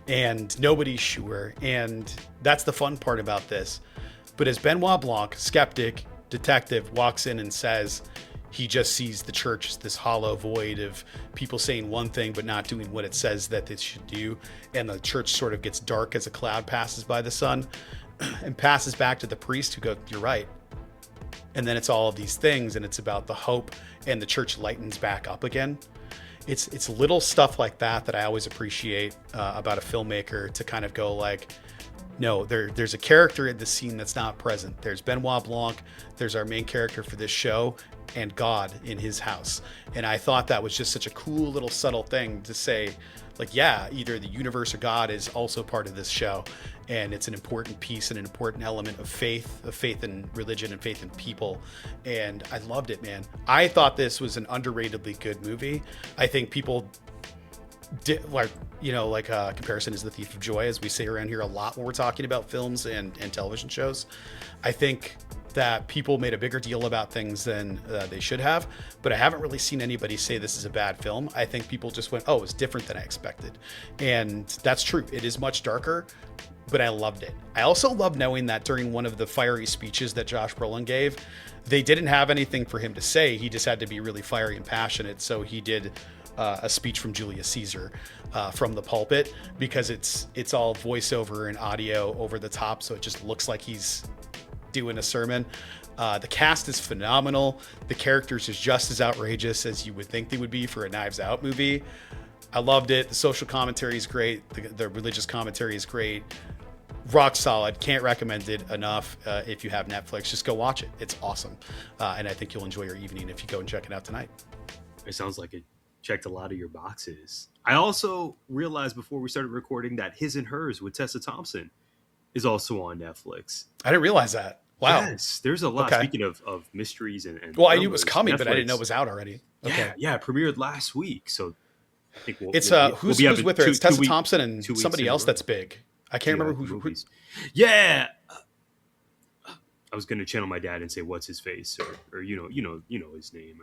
and nobody's sure, and that's the fun part about this. But as Benoit Blanc, skeptic detective, walks in and says he just sees the church as this hollow void of people saying one thing but not doing what it says that they should do, and the church sort of gets dark as a cloud passes by the sun and passes back to the priest, who goes, "You're right. and then it's all of these things, and it's about the hope, and the church lightens back up again. It's little stuff like that I always appreciate about a filmmaker, to kind of go like, no, there's a character in the scene that's not present. There's Benoit Blanc, there's our main character for this show, and God in his house. And I thought that was just such a cool little subtle thing to say, like, yeah, either the universe or God is also part of this show. And it's an important piece and an important element of faith in religion and faith in people. And I loved it, man. I thought this was an underratedly good movie. I think people comparison is the thief of joy, as we say around here a lot when we're talking about films and television shows. I think that people made a bigger deal about things than they should have, but I haven't really seen anybody say this is a bad film. I think people just went, oh, it's different than I expected. And that's true. It is much darker, but I loved it. I also love knowing that during one of the fiery speeches that Josh Brolin gave, they didn't have anything for him to say. He just had to be really fiery and passionate. So he did a speech from Julius Caesar from the pulpit, because it's all voiceover and audio over the top, so it just looks like he's doing a sermon. The cast is phenomenal. The characters is just as outrageous as you would think they would be for a Knives Out movie. I loved it. The social commentary is great. The religious commentary is great. Rock solid. Can't recommend it enough. If you have Netflix, just go watch it. It's awesome. And I think you'll enjoy your evening if you go and check it out tonight. It sounds like it checked a lot of your boxes. I also realized before we started recording that His and Hers with Tessa Thompson is also on Netflix. I didn't realize that. Wow. Yes, there's a lot. Okay. Speaking of mysteries and well, I knew it was coming, Netflix, but I didn't know it was out already. Okay. Yeah, it premiered last week. So I think who's with her? It's Tessa Thompson and somebody else that's big. I can't remember who. Yeah. I was going to channel my dad and say, "What's his face?" or you know his name.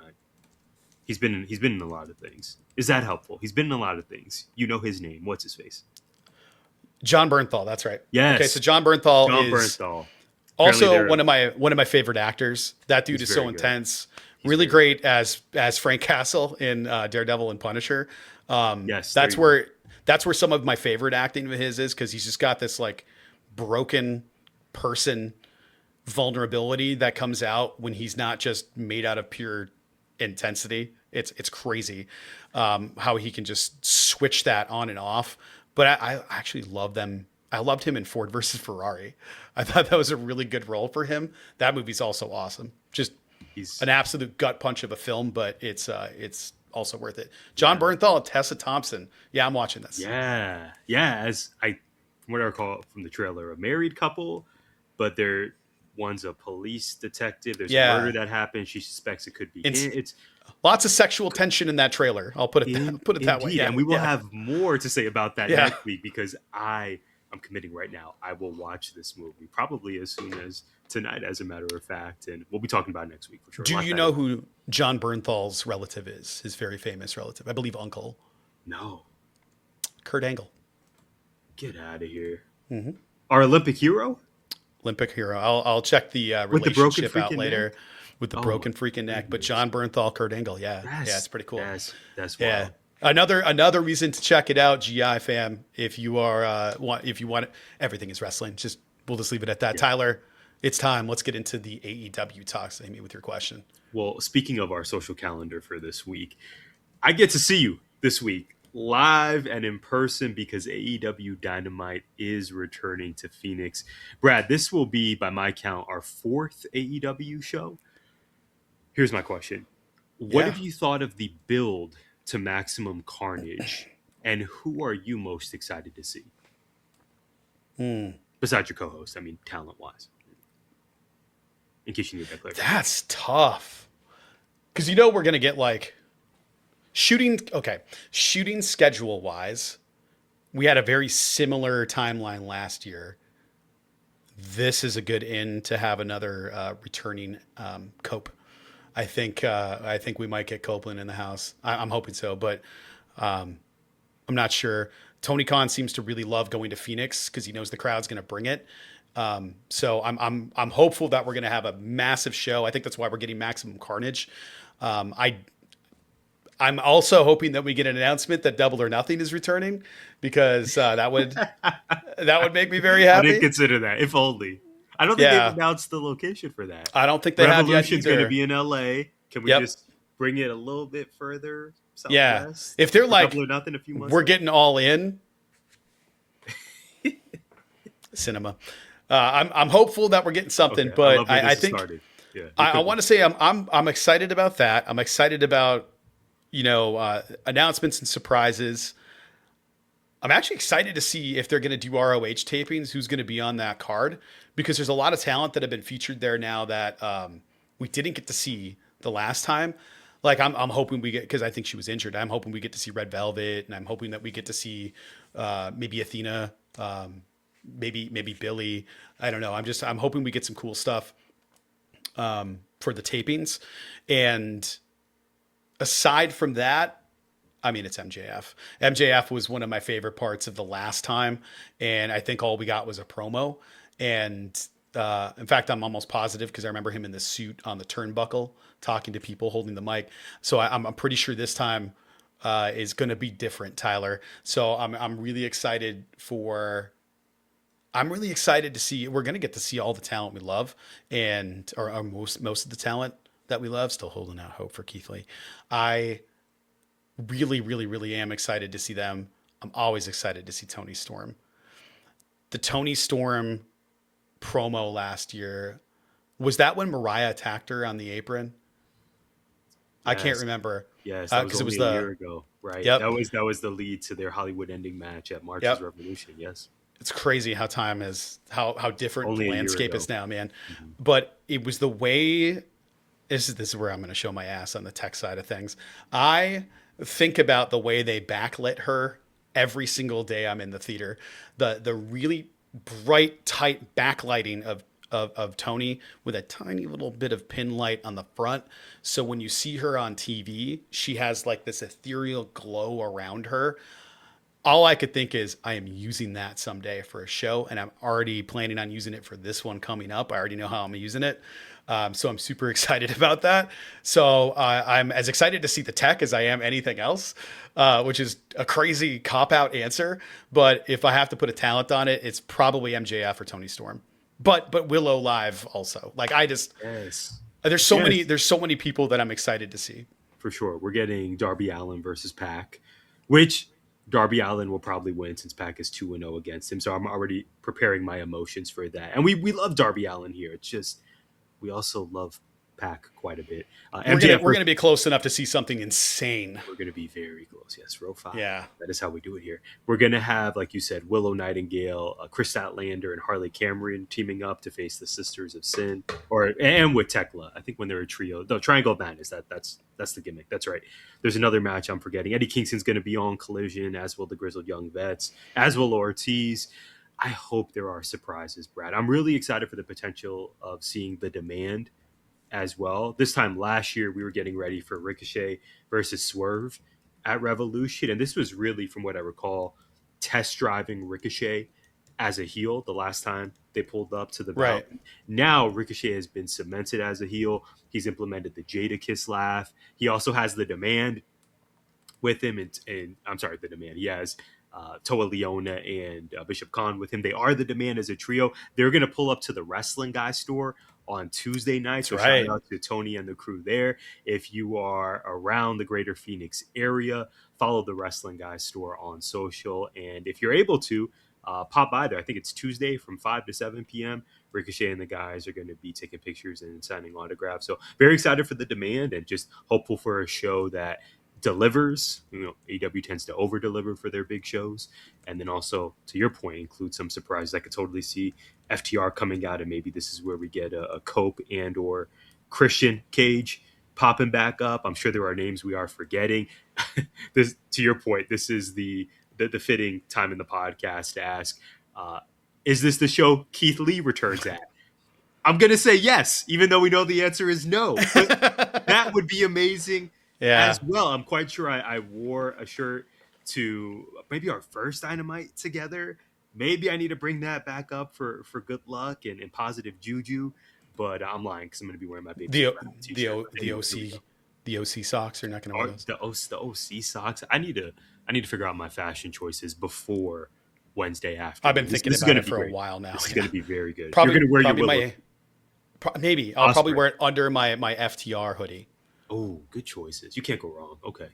He's been in a lot of things. Is that helpful? He's been in a lot of things. You know his name. What's his face? John Bernthal. That's right. Yes. Okay, so John Bernthal is also one of my favorite actors. That dude is so intense. Really great as Frank Castle in Daredevil and Punisher. Yes, that's where some of my favorite acting of his is, because he's just got this like broken person vulnerability that comes out when he's not just made out of pure intensity. It's crazy how he can just switch that on and off. But I actually love them. I loved him in Ford versus Ferrari. I thought that was a really good role for him. That movie's also awesome. Just an absolute gut punch of a film, but it's also worth it. John Bernthal and Tessa Thompson. Yeah, I'm watching this. Yeah. As from what I recall from the trailer, a married couple, but one's a police detective. There's a murder that happened. She suspects it could be it's lots of sexual tension in that trailer. I'll put it that way. Yeah, and we will have more to say about that next week, because I'm committing right now. I will watch this movie probably as soon as tonight, as a matter of fact, and we'll be talking about it next week for sure. Do you know who John Bernthal's relative is? His very famous relative, I believe, uncle. No. Kurt Angle. Get out of here. Mm-hmm. Our Olympic hero. I'll check the relationship out later. Neck? With the broken freaking neck, but John Bernthal, Kurt Angle, it's pretty cool. That's wild. Yeah. Another reason to check it out, GI fam. If you want it, everything is wrestling. We'll just leave it at that. Yeah. Tyler, it's time. Let's get into the AEW talks. Hit me with your question. Well, speaking of our social calendar for this week, I get to see you this week live and in person, because AEW Dynamite is returning to Phoenix. Brad, this will be, by my count, our 4th AEW show. Here's my question. What have you thought of the build to Maximum Carnage, and who are you most excited to see? Besides your co-host, I mean, talent-wise. In case you need that clarification. That's tough. Because we're going to get like shooting schedule-wise, we had a very similar timeline last year. This is a good end to have another returning Cope. I think we might get Copeland in the house. I'm hoping so, but I'm not sure. Tony Khan seems to really love going to Phoenix because he knows the crowd's going to bring it. So I'm hopeful that we're going to have a massive show. I think that's why we're getting Maximum Carnage. I'm also hoping that we get an announcement that Double or Nothing is returning, because that would make me very happy. I didn't consider that. If only. I don't think they've Yeah, announced the location for that. I don't think they have yet Revolution's going to either. be in LA. Can we Yep. just bring it a little bit further Yeah. southwest? If they're For like, Double or Nothing a few months we're later? getting all in cinema. I'm hopeful that we're getting something, Okay, I but love where I this has think started. Yeah, it I could want be. to say I'm excited about that. I'm excited about announcements and surprises. I'm actually excited to see if they're going to do ROH tapings, who's going to be on that card, because there's a lot of talent that have been featured there now that we didn't get to see the last time. Like I'm hoping we get, because I think she was injured. I'm hoping we get to see Red Velvet, and I'm hoping that we get to see maybe Athena, maybe Billy. I don't know. I'm hoping we get some cool stuff for the tapings. And aside from that, I mean, it's MJF. MJF was one of my favorite parts of the last time, and I think all we got was a promo. And in fact, I'm almost positive because I remember him in the suit on the turnbuckle talking to people, holding the mic. So I'm pretty sure this time is going to be different, Tyler. So I'm really excited for. I'm really excited to see. We're going to get to see all the talent we love, and or most of the talent that we love. Still holding out hope for Keith Lee. I really, really, really am excited to see them. I'm always excited to see Tony Storm. The Tony Storm promo last year, was that when Mariah attacked her on the apron? I can't Yes, remember yes, that was because it was only a the year ago, right? yep, That was the lead to their Hollywood ending match at March's yep. Revolution. Yes, It's crazy how time is how different the only a year landscape ago. is now, man. Hmm. But it was the way. This is where I'm going to show my ass on the tech side of things. I think about the way they backlit her every single day I'm in the theater. The really bright, tight backlighting of Tony with a tiny little bit of pin light on the front. So when you see her on TV, she has like this ethereal glow around her. All I could think is I am using that someday for a show, and I'm already planning on using it for this one coming up. I already know how I'm using it. So I'm super excited about that. So I'm as excited to see the tech as I am anything else, which is a crazy cop out answer. But if I have to put a talent on it, it's probably MJF or Tony Storm. But Willow live also. Like I just Yes, there's yes, so many people that I'm excited to see. for sure. We're getting Darby Allin versus Pac, which Darby Allin will probably win since Pac is 2-0 against him. So I'm already preparing my emotions for that. And we love Darby Allin here. It's just we also love Pac quite a bit. MJF, We're gonna be close enough to see something insane. we're going to be very close. Yes, row five. Yeah. That is how we do it here. We're going to have, like you said, Willow Nightingale, Chris Statlander, and Harley Cameron teaming up to face the Sisters of Sin, and with Tekla. I think when they're a trio, no, Triangle of Madness. That's the gimmick. That's right. There's another match I'm forgetting. Eddie Kingston's going to be on Collision, as will the Grizzled Young Vets, as will Ortiz. I hope there are surprises, Brad. I'm really excited for the potential of seeing the Demand as well. This time last year, we were getting ready for Ricochet versus Swerve at Revolution. And this was really, from what I recall, test driving Ricochet as a heel the last time they pulled up to the Right. belt. Now Ricochet has been cemented as a heel. He's implemented the Jada Kiss laugh. He also has the Demand with him. And I'm sorry, the Demand. He has Toa Leona and Bishop Khan with him. They are the Demand as a trio. They're going to pull up to the Wrestling Guy store on Tuesday night. That's So right. shout out to Tony and the crew there. If you are around the greater Phoenix area, follow the Wrestling Guy store on social. And if you're able to, pop by there. I think it's Tuesday from 5 to 7 p.m. Ricochet and the guys are going to be taking pictures and signing autographs. So very excited for the Demand and just hopeful for a show that delivers. AEW tends to over deliver for their big shows, and then also, to your point, include some surprises. I could totally see FTR coming out, and maybe this is where we get a Cope and or Christian Cage popping back up. I'm sure there are names we are forgetting. This, to your point, this is the fitting time in the podcast to ask, is this the show Keith Lee returns at? I'm going to say yes, even though we know the answer is no. But that would be amazing Yeah. as well. I'm quite sure I wore a shirt to maybe our first Dynamite together. Maybe I need to bring that back up for good luck and positive juju. But I'm lying because I'm going to be wearing my baby Brown t-shirt. But anyway, here we go. The OC socks are not going to wear those. The OC socks. I need to figure out my fashion choices before Wednesday after. I've been thinking about it for a while now. This is going to be very good. Probably, You're going to wear probably your Willow. maybe I'll probably wear it under my FTR hoodie. Oh, good choices. You can't go wrong. Okay.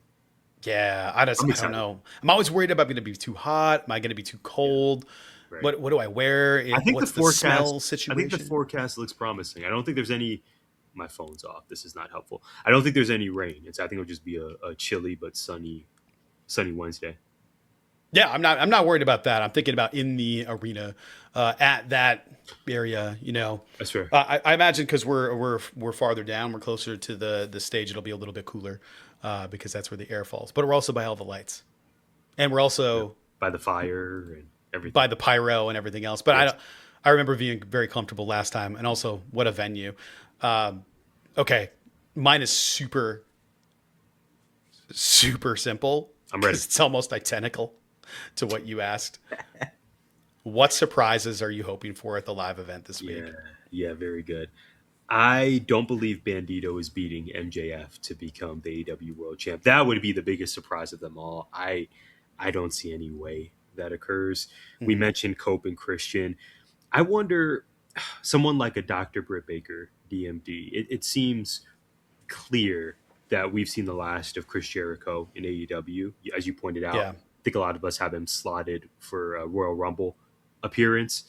Yeah, I don't know. I'm always worried about going to be too hot. Am I going to be too cold? Yeah. Right. What do I wear? I think what's the forecast, smell situation? I think the forecast looks promising. I don't think there's any. My phone's off. This is not helpful. I don't think there's any rain. I think it'll just be a chilly but sunny Wednesday. Yeah, I'm not worried about that. I'm thinking about in the arena, at that area. That's fair. I imagine because we're farther down, we're closer to the stage. It'll be a little bit cooler because that's where the air falls. But we're also by all the lights, and we're also by the fire and everything, by the pyro and everything else. But yes. I remember being very comfortable last time, and also what a venue. Okay, mine is super simple. I'm ready. It's almost identical to what you asked. What surprises are you hoping for at the live event this week? Yeah, very good. I don't believe Bandito is beating MJF to become the AEW World Champ. That would be the biggest surprise of them all. I don't see any way that occurs. Mm-hmm. We mentioned Cope and Christian. I wonder, someone like a Dr. Britt Baker, DMD, it seems clear that we've seen the last of Chris Jericho in AEW. As you pointed out, I think a lot of us have him slotted for a Royal Rumble appearance.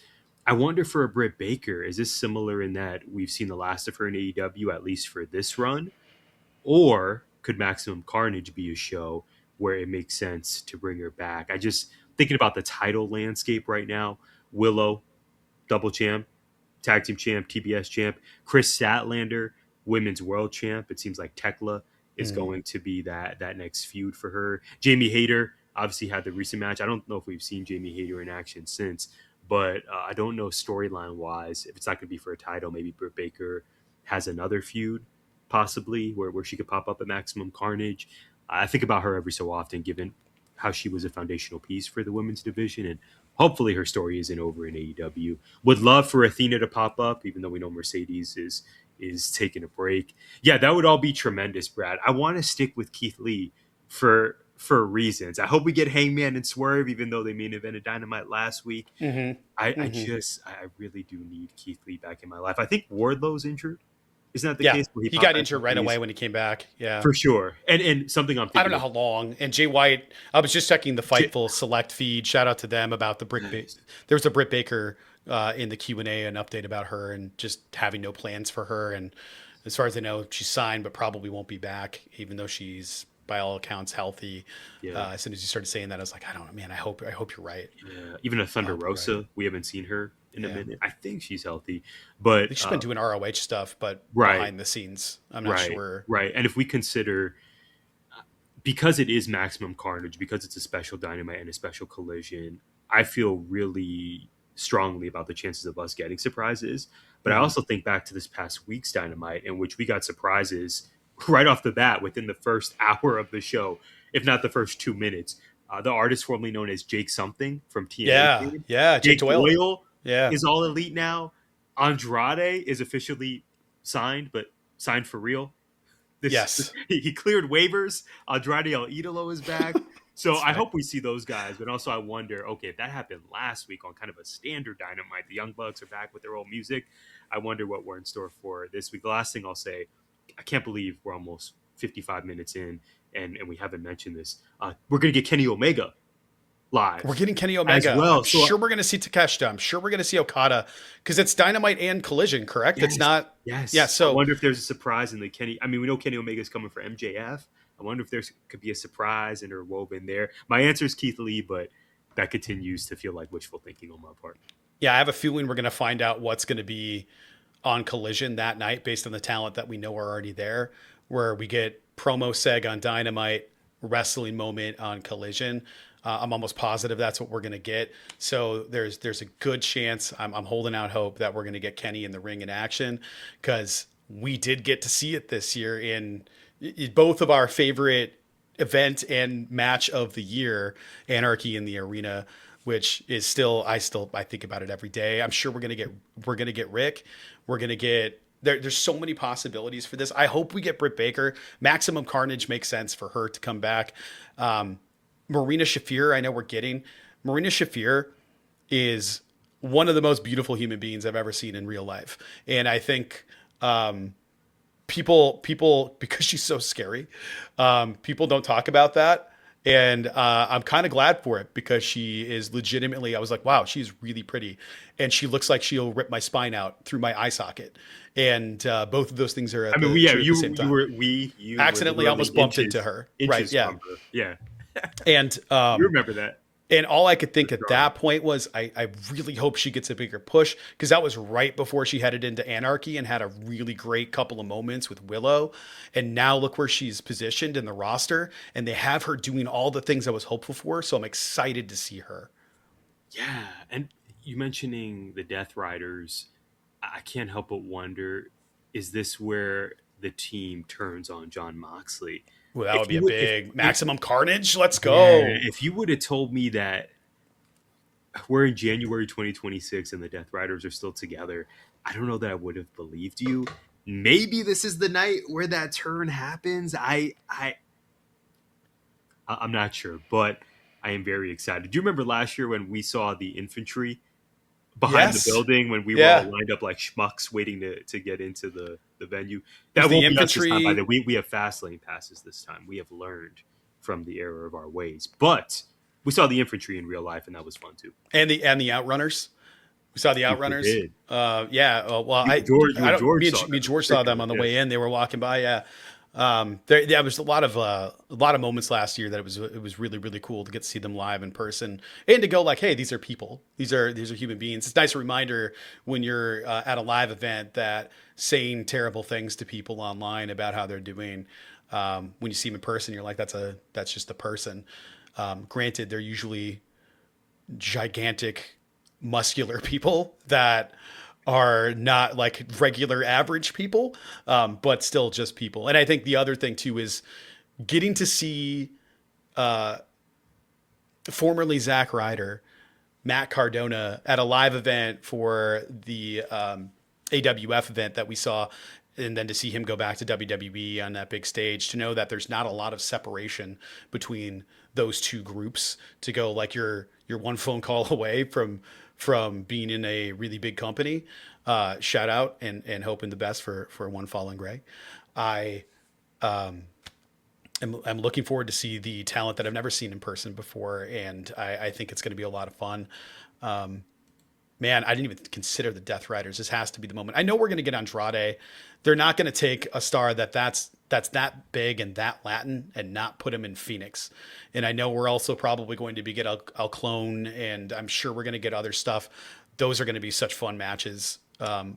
I wonder for a Britt Baker, is this similar in that we've seen the last of her in AEW, at least for this run? Or could Maximum Carnage be a show where it makes sense to bring her back? I just, thinking about the title landscape right now, Willow, double champ, tag team champ, TBS champ, Chris Statlander, women's world champ. It seems like Tekla is going to be that next feud for her. Jamie Hayter obviously had the recent match. I don't know if we've seen Jamie Hayter in action since, but I don't know storyline wise if it's not going to be for a title. Maybe Britt Baker has another feud possibly where she could pop up at Maximum Carnage. I think about her every so often, given how she was a foundational piece for the women's division, and hopefully her story isn't over in AEW. Would love for Athena to pop up, even though we know Mercedes is taking a break. Yeah, that would all be tremendous, Brad. I want to stick with Keith Lee for reasons. I hope we get Hangman and Swerve, even though they main evented Dynamite last week. Mm-hmm. I really do need Keith Lee back in my life. I think Wardlow's injured. Isn't that the case? He got injured right away when he came back. Yeah, for sure. And something I'm thinking. I don't know how long. And Jay White, I was just checking the Fightful Select feed. Shout out to them about the there was a Britt Baker in the Q&A, an update about her and just having no plans for her. And as far as I know, she's signed, but probably won't be back, even though she's by all accounts healthy. Yeah. As soon as you started saying that, I was like, I don't know, man. I hope you're right. Yeah. Even a Thunder Rosa, right. We haven't seen her in a minute. I think she's healthy, but I think she's been doing ROH stuff, but behind the scenes, I'm not sure. Right. And if we consider, because it is Maximum Carnage, because it's a special Dynamite and a special Collision, I feel really strongly about the chances of us getting surprises. But I also think back to this past week's Dynamite, in which we got surprises right off the bat within the first hour of the show, if not the first 2 minutes. The artist formerly known as Jake something from TNA. Yeah, Jake Doyle. Is all elite now. Andrade is officially signed, but signed for real. Yes. He cleared waivers. Andrade El Idolo is back. So I hope we see those guys. But also I wonder, okay, if that happened last week on kind of a standard Dynamite, the Young Bucks are back with their old music. I wonder what we're in store for this week. The last thing I'll say, I can't believe we're almost 55 minutes in and we haven't mentioned this. We're going to get Kenny Omega live. We're getting Kenny Omega as well. I'm sure we're going to see Takeshita. I'm sure we're going to see Okada because it's Dynamite and Collision, correct? Yes. It's not. Yes. Yeah. So I wonder if there's a surprise in the Kenny. I mean, we know Kenny Omega is coming for MJF. I wonder if there could be a surprise interwoven there. My answer is Keith Lee, but that continues to feel like wishful thinking on my part. Yeah, I have a feeling we're going to find out what's going to be on Collision that night based on the talent that we know are already there, where we get promo seg on Dynamite, wrestling moment on Collision. I'm almost positive that's what we're going to get. So there's a good chance I'm holding out hope that we're going to get Kenny in the ring in action, because we did get to see it this year in both of our favorite event and match of the year, Anarchy in the Arena, which is still I think about it every day. I'm sure we're going to get Rick. We're going to get there's so many possibilities for this. I hope we get Britt Baker. Maximum Carnage makes sense for her to come back. Marina Shafir, I know we're getting. Marina Shafir is one of the most beautiful human beings I've ever seen in real life. And I think people, because she's so scary, people don't talk about that. And I'm kind of glad for it, because she is legitimately, I was like, wow, she's really pretty. And she looks like she'll rip my spine out through my eye socket. And both of those things are at the same time. You accidentally were almost bumped into her. Right. Yeah. From her. Yeah. And You remember that. and all I could think at that point was, I really hope she gets a bigger push, because that was right before she headed into Anarchy and had a really great couple of moments with Willow. And now look where she's positioned in the roster, and they have her doing all the things I was hopeful for. So I'm excited to see her. Yeah. And you mentioning the Death Riders, I can't help but wonder, is this where the team turns on Jon Moxley? Well, that would be a big Maximum Carnage. Let's go. Yeah, if you would have told me that we're in January 2026 and the Death Riders are still together, I don't know that I would have believed you. Maybe this is the night where that turn happens. I'm not sure, but I am very excited. Do you remember last year when we saw the infantry behind the building, when we were all lined up like schmucks waiting to get into the venue? That won't be us this time, by the way. We have fast lane passes this time. We have learned from the error of our ways. But we saw the infantry in real life, and that was fun too. And the Outrunners. We saw the Outrunners. We did. Me and George saw them on the way in. They were walking by. Yeah. There was a lot of moments last year that it was really, really cool to get to see them live in person, and to go like, hey, these are people. These are human beings. It's a nice reminder when you're at a live event that saying terrible things to people online about how they're doing, when you see them in person, you're like, that's just a person. Granted, they're usually gigantic, muscular people that are not like regular average people, but still just people. And I think the other thing too is getting to see formerly Zack Ryder, Matt Cardona at a live event for the AWF event that we saw, and then to see him go back to WWE on that big stage, to know that there's not a lot of separation between those two groups, to go like you're one phone call away from being in a really big company. Shout out and hoping the best for One Fallen Gray. I'm looking forward to see the talent that I've never seen in person before, and I think it's going to be a lot of fun. Man, I didn't even consider the Death Riders. This has to be the moment. I know we're going to get Andrade. They're not going to take a star that's that big and that Latin and not put him in Phoenix. And I know we're also probably going to get El Clone, and I'm sure we're going to get other stuff. Those are going to be such fun matches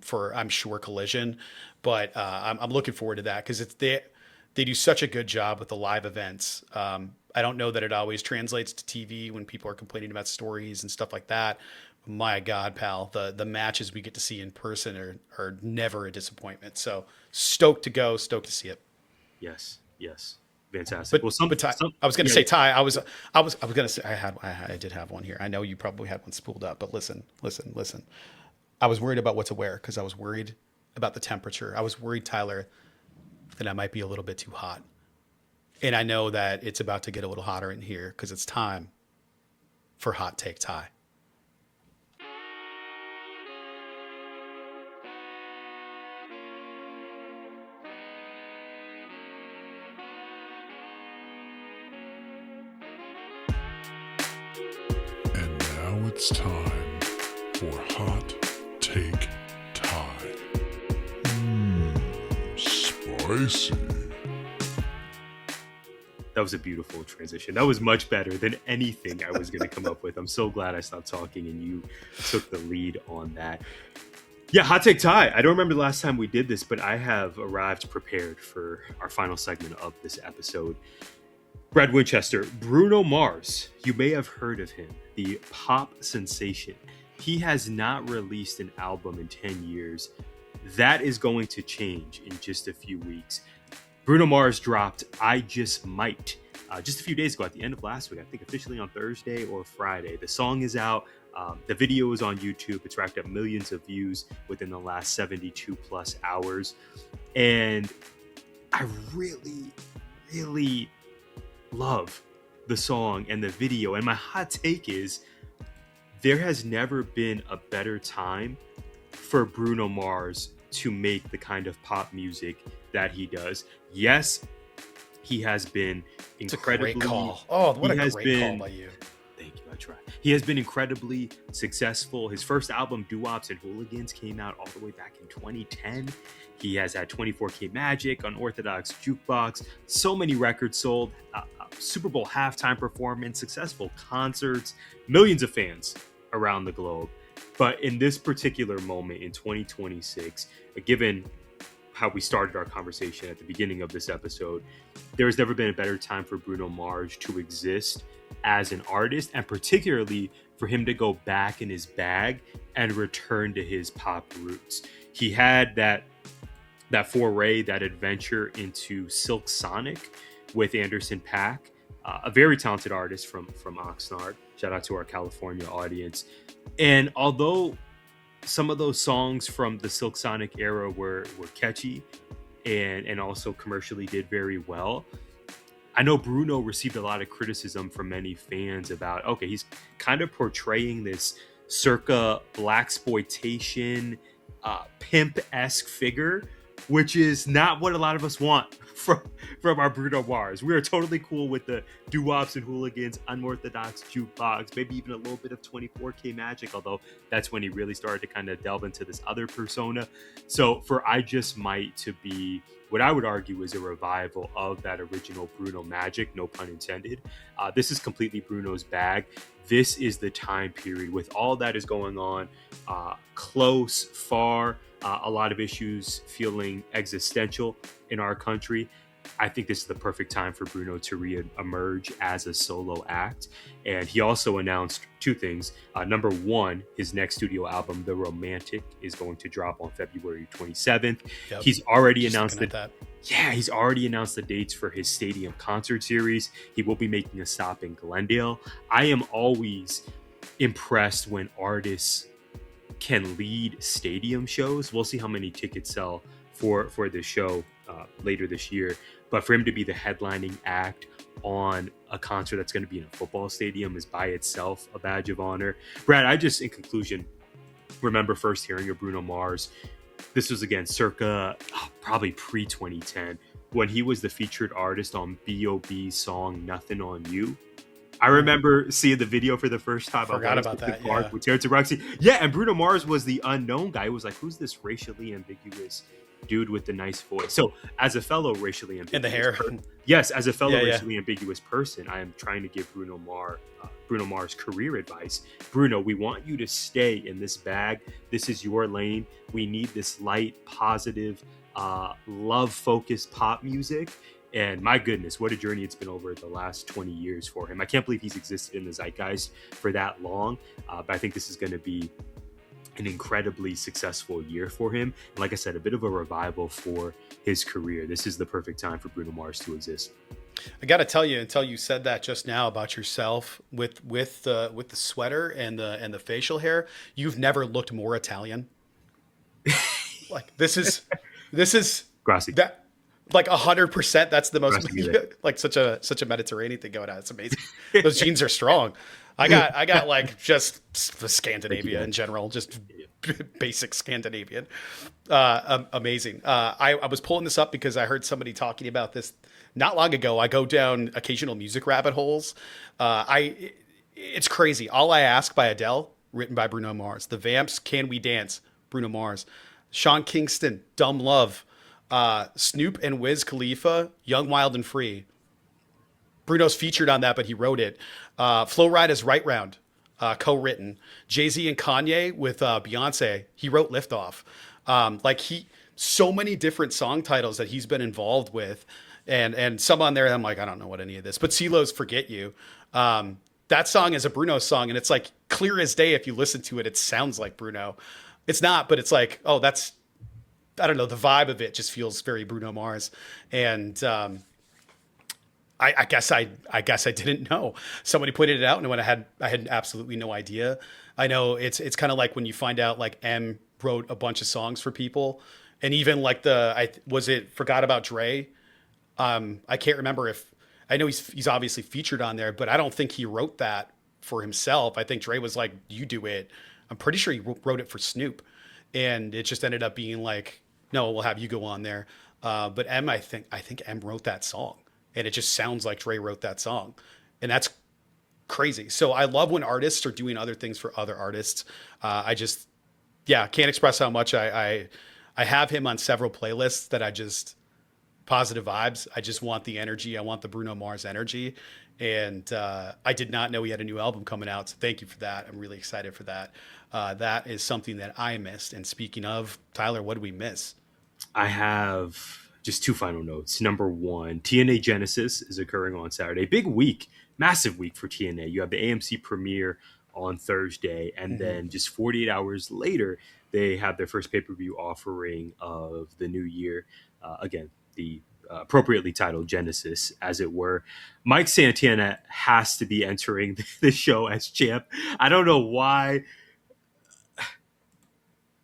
for, I'm sure, Collision. But I'm looking forward to that, because they do such a good job with the live events. I don't know that it always translates to TV when people are complaining about stories and stuff like that. My God, pal, the matches we get to see in person are never a disappointment. So stoked to see it. Yes. Fantastic. But Ty, I was going to say, Ty, I was going to say, I did have one here. I know you probably had one spooled up, but listen. I was worried about what to wear, because I was worried about the temperature. I was worried, Tyler, that I might be a little bit too hot. And I know that it's about to get a little hotter in here, because it's time for Hot Take Ty. It's time for Hot Take Time. Spicy. That was a beautiful transition. That was much better than anything I was going to come up with. I'm so glad I stopped talking and you took the lead on that. Yeah, Hot Take Tie. I don't remember the last time we did this, but I have arrived prepared for our final segment of this episode. Brad Winchester, Bruno Mars, you may have heard of him, the pop sensation. He has not released an album in 10 years. That is going to change in just a few weeks. Bruno Mars dropped I Just Might just a few days ago, at the end of last week, I think officially on Thursday or Friday. The song is out. The video is on YouTube. It's racked up millions of views within the last 72 plus hours. And I really love the song and the video. And my hot take is there has never been a better time for Bruno Mars to make the kind of pop music that he does. Yes, he has been incredibly. It's a great call. Oh, what a great call by you. Thank you. I try. He has been incredibly successful. His first album, Doo-Wops and Hooligans, came out all the way back in 2010. He has had 24K Magic, Unorthodox Jukebox, so many records sold, Super Bowl halftime performance, successful concerts, millions of fans around the globe. But in this particular moment in 2026, given how we started our conversation at the beginning of this episode, there has never been a better time for Bruno Mars to exist as an artist, and particularly for him to go back in his bag and return to his pop roots. He had that foray, that adventure into Silk Sonic with Anderson .Paak, a very talented artist from Oxnard. Shout out to our California audience. And although some of those songs from the Silk Sonic era were catchy and also commercially did very well, I know Bruno received a lot of criticism from many fans about, okay, he's kind of portraying this circa blaxploitation, pimp-esque figure, which is not what a lot of us want from our Bruno Mars. We are totally cool with the Doo-Wops and Hooligans, Unorthodox Jukebox, maybe even a little bit of 24K Magic, although that's when he really started to kind of delve into this other persona. So for I Just Might to be what I would argue is a revival of that original Bruno magic, no pun intended. This is completely Bruno's bag. This is the time period with all that is going on, close, far, a lot of issues feeling existential in our country. I think this is the perfect time for Bruno to re-emerge as a solo act. And he also announced two things. Number one, his next studio album, The Romantic, is going to drop on February 27th. Yep. He's already announced that. Yeah, he's already announced the dates for his stadium concert series. He will be making a stop in Glendale. I am always impressed when artists can lead stadium shows. We'll see how many tickets sell for the show later this year. But for him to be the headlining act on a concert that's going to be in a football stadium is by itself a badge of honor. Brad, I just, in conclusion, remember first hearing of Bruno Mars. This was, again, circa probably pre-2010, when he was the featured artist on B.O.B's song Nothing on You. I remember seeing the video for the first time. Forgot about that, yeah. With Terrence and Roxy. Yeah, and Bruno Mars was the unknown guy. It was like, who's this racially ambiguous dude with the nice voice? So as a fellow racially ambiguous and the hair, as a fellow racially ambiguous person, I am trying to give Bruno Mars career advice. Bruno, we want you to stay in this bag. This is your lane. We need this light, positive, love-focused pop music. And my goodness, what a journey it's been over the last 20 years for him. I can't believe he's existed in the zeitgeist for that long. But I think this is going to be an incredibly successful year for him. And like I said, a bit of a revival for his career. This is the perfect time for Bruno Mars to exist. I got to tell you, until you said that just now about yourself with the sweater and the facial hair, you've never looked more Italian. Like this is Grazie. That. Like 100%. That's the most like such a Mediterranean thing going on. It's amazing. Those genes are strong. I got like just Scandinavia in general, just basic Scandinavian. Amazing. I was pulling this up because I heard somebody talking about this not long ago. I go down occasional music rabbit holes. It's crazy. All I Ask by Adele, written by Bruno Mars. The Vamps, Can We Dance, Bruno Mars. Sean Kingston, Dumb Love. Snoop and Wiz Khalifa, Young, Wild, and Free. Bruno's featured on that, but he wrote it. Flo Rida's Right Round, co-written. Jay-Z and Kanye with Beyonce, he wrote Liftoff. So many different song titles that he's been involved with. And some on there, I'm like, I don't know what any of this. But CeeLo's Forget You. That song is a Bruno song, and it's like clear as day. If you listen to it, it sounds like Bruno. It's not, but it's like, oh, that's, I don't know, the vibe of it just feels very Bruno Mars. And I guess I didn't know. Somebody pointed it out, and when I had absolutely no idea. I know it's kind of like when you find out like M wrote a bunch of songs for people, and even like Forgot About Dre. I can't remember if, I know he's obviously featured on there, but I don't think he wrote that for himself. I think Dre was like, "You do it." I'm pretty sure he wrote it for Snoop, and it just ended up being like, "No, we'll have you go on there." But I think M wrote that song, and it just sounds like Dre wrote that song, and that's crazy. So I love when artists are doing other things for other artists. I just, yeah, can't express how much I have him on several playlists that I just positive vibes. I just want the energy. I want the Bruno Mars energy. And I did not know he had a new album coming out. So thank you for that. I'm really excited for that. That is something that I missed. And speaking of, Tyler, what did we miss? I have just two final notes. Number one, TNA Genesis is occurring on Saturday. Big week, massive week for TNA. You have the AMC premiere on Thursday, and then just 48 hours later, they have their first pay-per-view offering of the new year. Again, the appropriately titled Genesis, as it were. Mike Santana has to be entering the show as champ. I don't know why.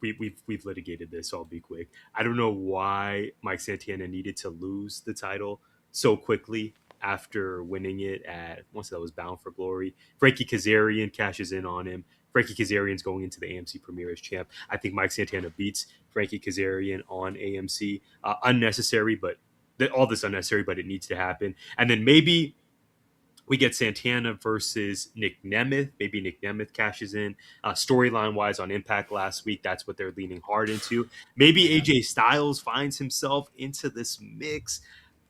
We've litigated this, so I'll be quick. I don't know why Mike Santana needed to lose the title so quickly after winning it at, once that was Bound for Glory. Frankie Kazarian cashes in on him. Frankie Kazarian's going into the AMC premiere as champ. I think Mike Santana beats Frankie Kazarian on AMC. Unnecessary, but all this unnecessary, but it needs to happen. And then maybe we get Santana versus Nick Nemeth. Maybe Nick Nemeth cashes in. Storyline-wise on Impact last week, that's what they're leaning hard into. Maybe AJ Styles finds himself into this mix.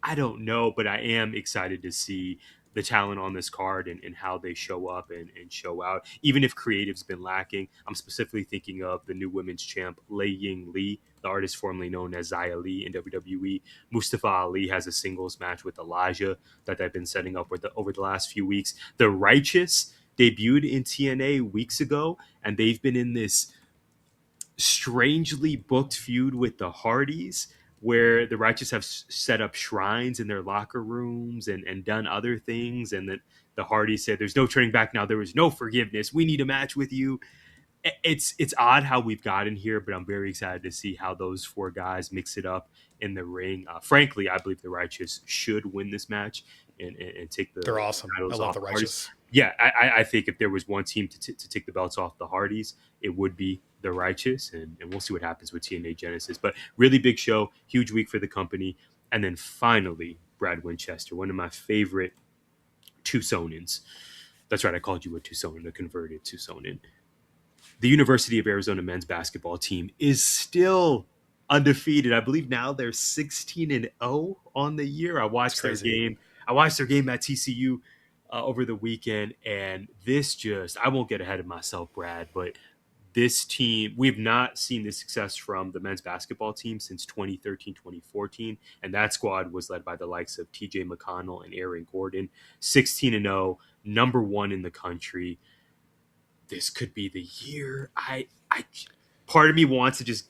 I don't know, but I am excited to see the talent on this card and how they show up and show out. Even if creative's been lacking, I'm specifically thinking of the new women's champ, Lei Ying Lee, the artist formerly known as Xia Li in WWE. Mustafa Ali has a singles match with Elijah that they've been setting up over the last few weeks. The Righteous debuted in TNA weeks ago, and they've been in this strangely booked feud with the Hardys, where the Righteous have set up shrines in their locker rooms and done other things. And then the Hardys said, there's no turning back now. There is no forgiveness. We need a match with you. It's odd how we've gotten here, but I'm very excited to see how those four guys mix it up in the ring. Frankly, I believe the Righteous should win this match and take the They're awesome. I love the Righteous. Yeah, I think if there was one team to take the belts off the Hardys, it would be the Righteous, and we'll see what happens with TNA Genesis. But really big show, huge week for the company. And then finally, Brad Winchester, one of my favorite Tucsonans. That's right, I called you a Tucsonan, a converted Tucsonan. The University of Arizona men's basketball team is still undefeated. I believe now they're 16-0 on the year. I watched their game. I watched their game at TCU over the weekend, and this I won't get ahead of myself, Brad, but this team, we've not seen the success from the men's basketball team since 2013, 2014, and that squad was led by the likes of TJ McConnell and Aaron Gordon. 16-0, number one in the country. This could be the year. I part of me wants to just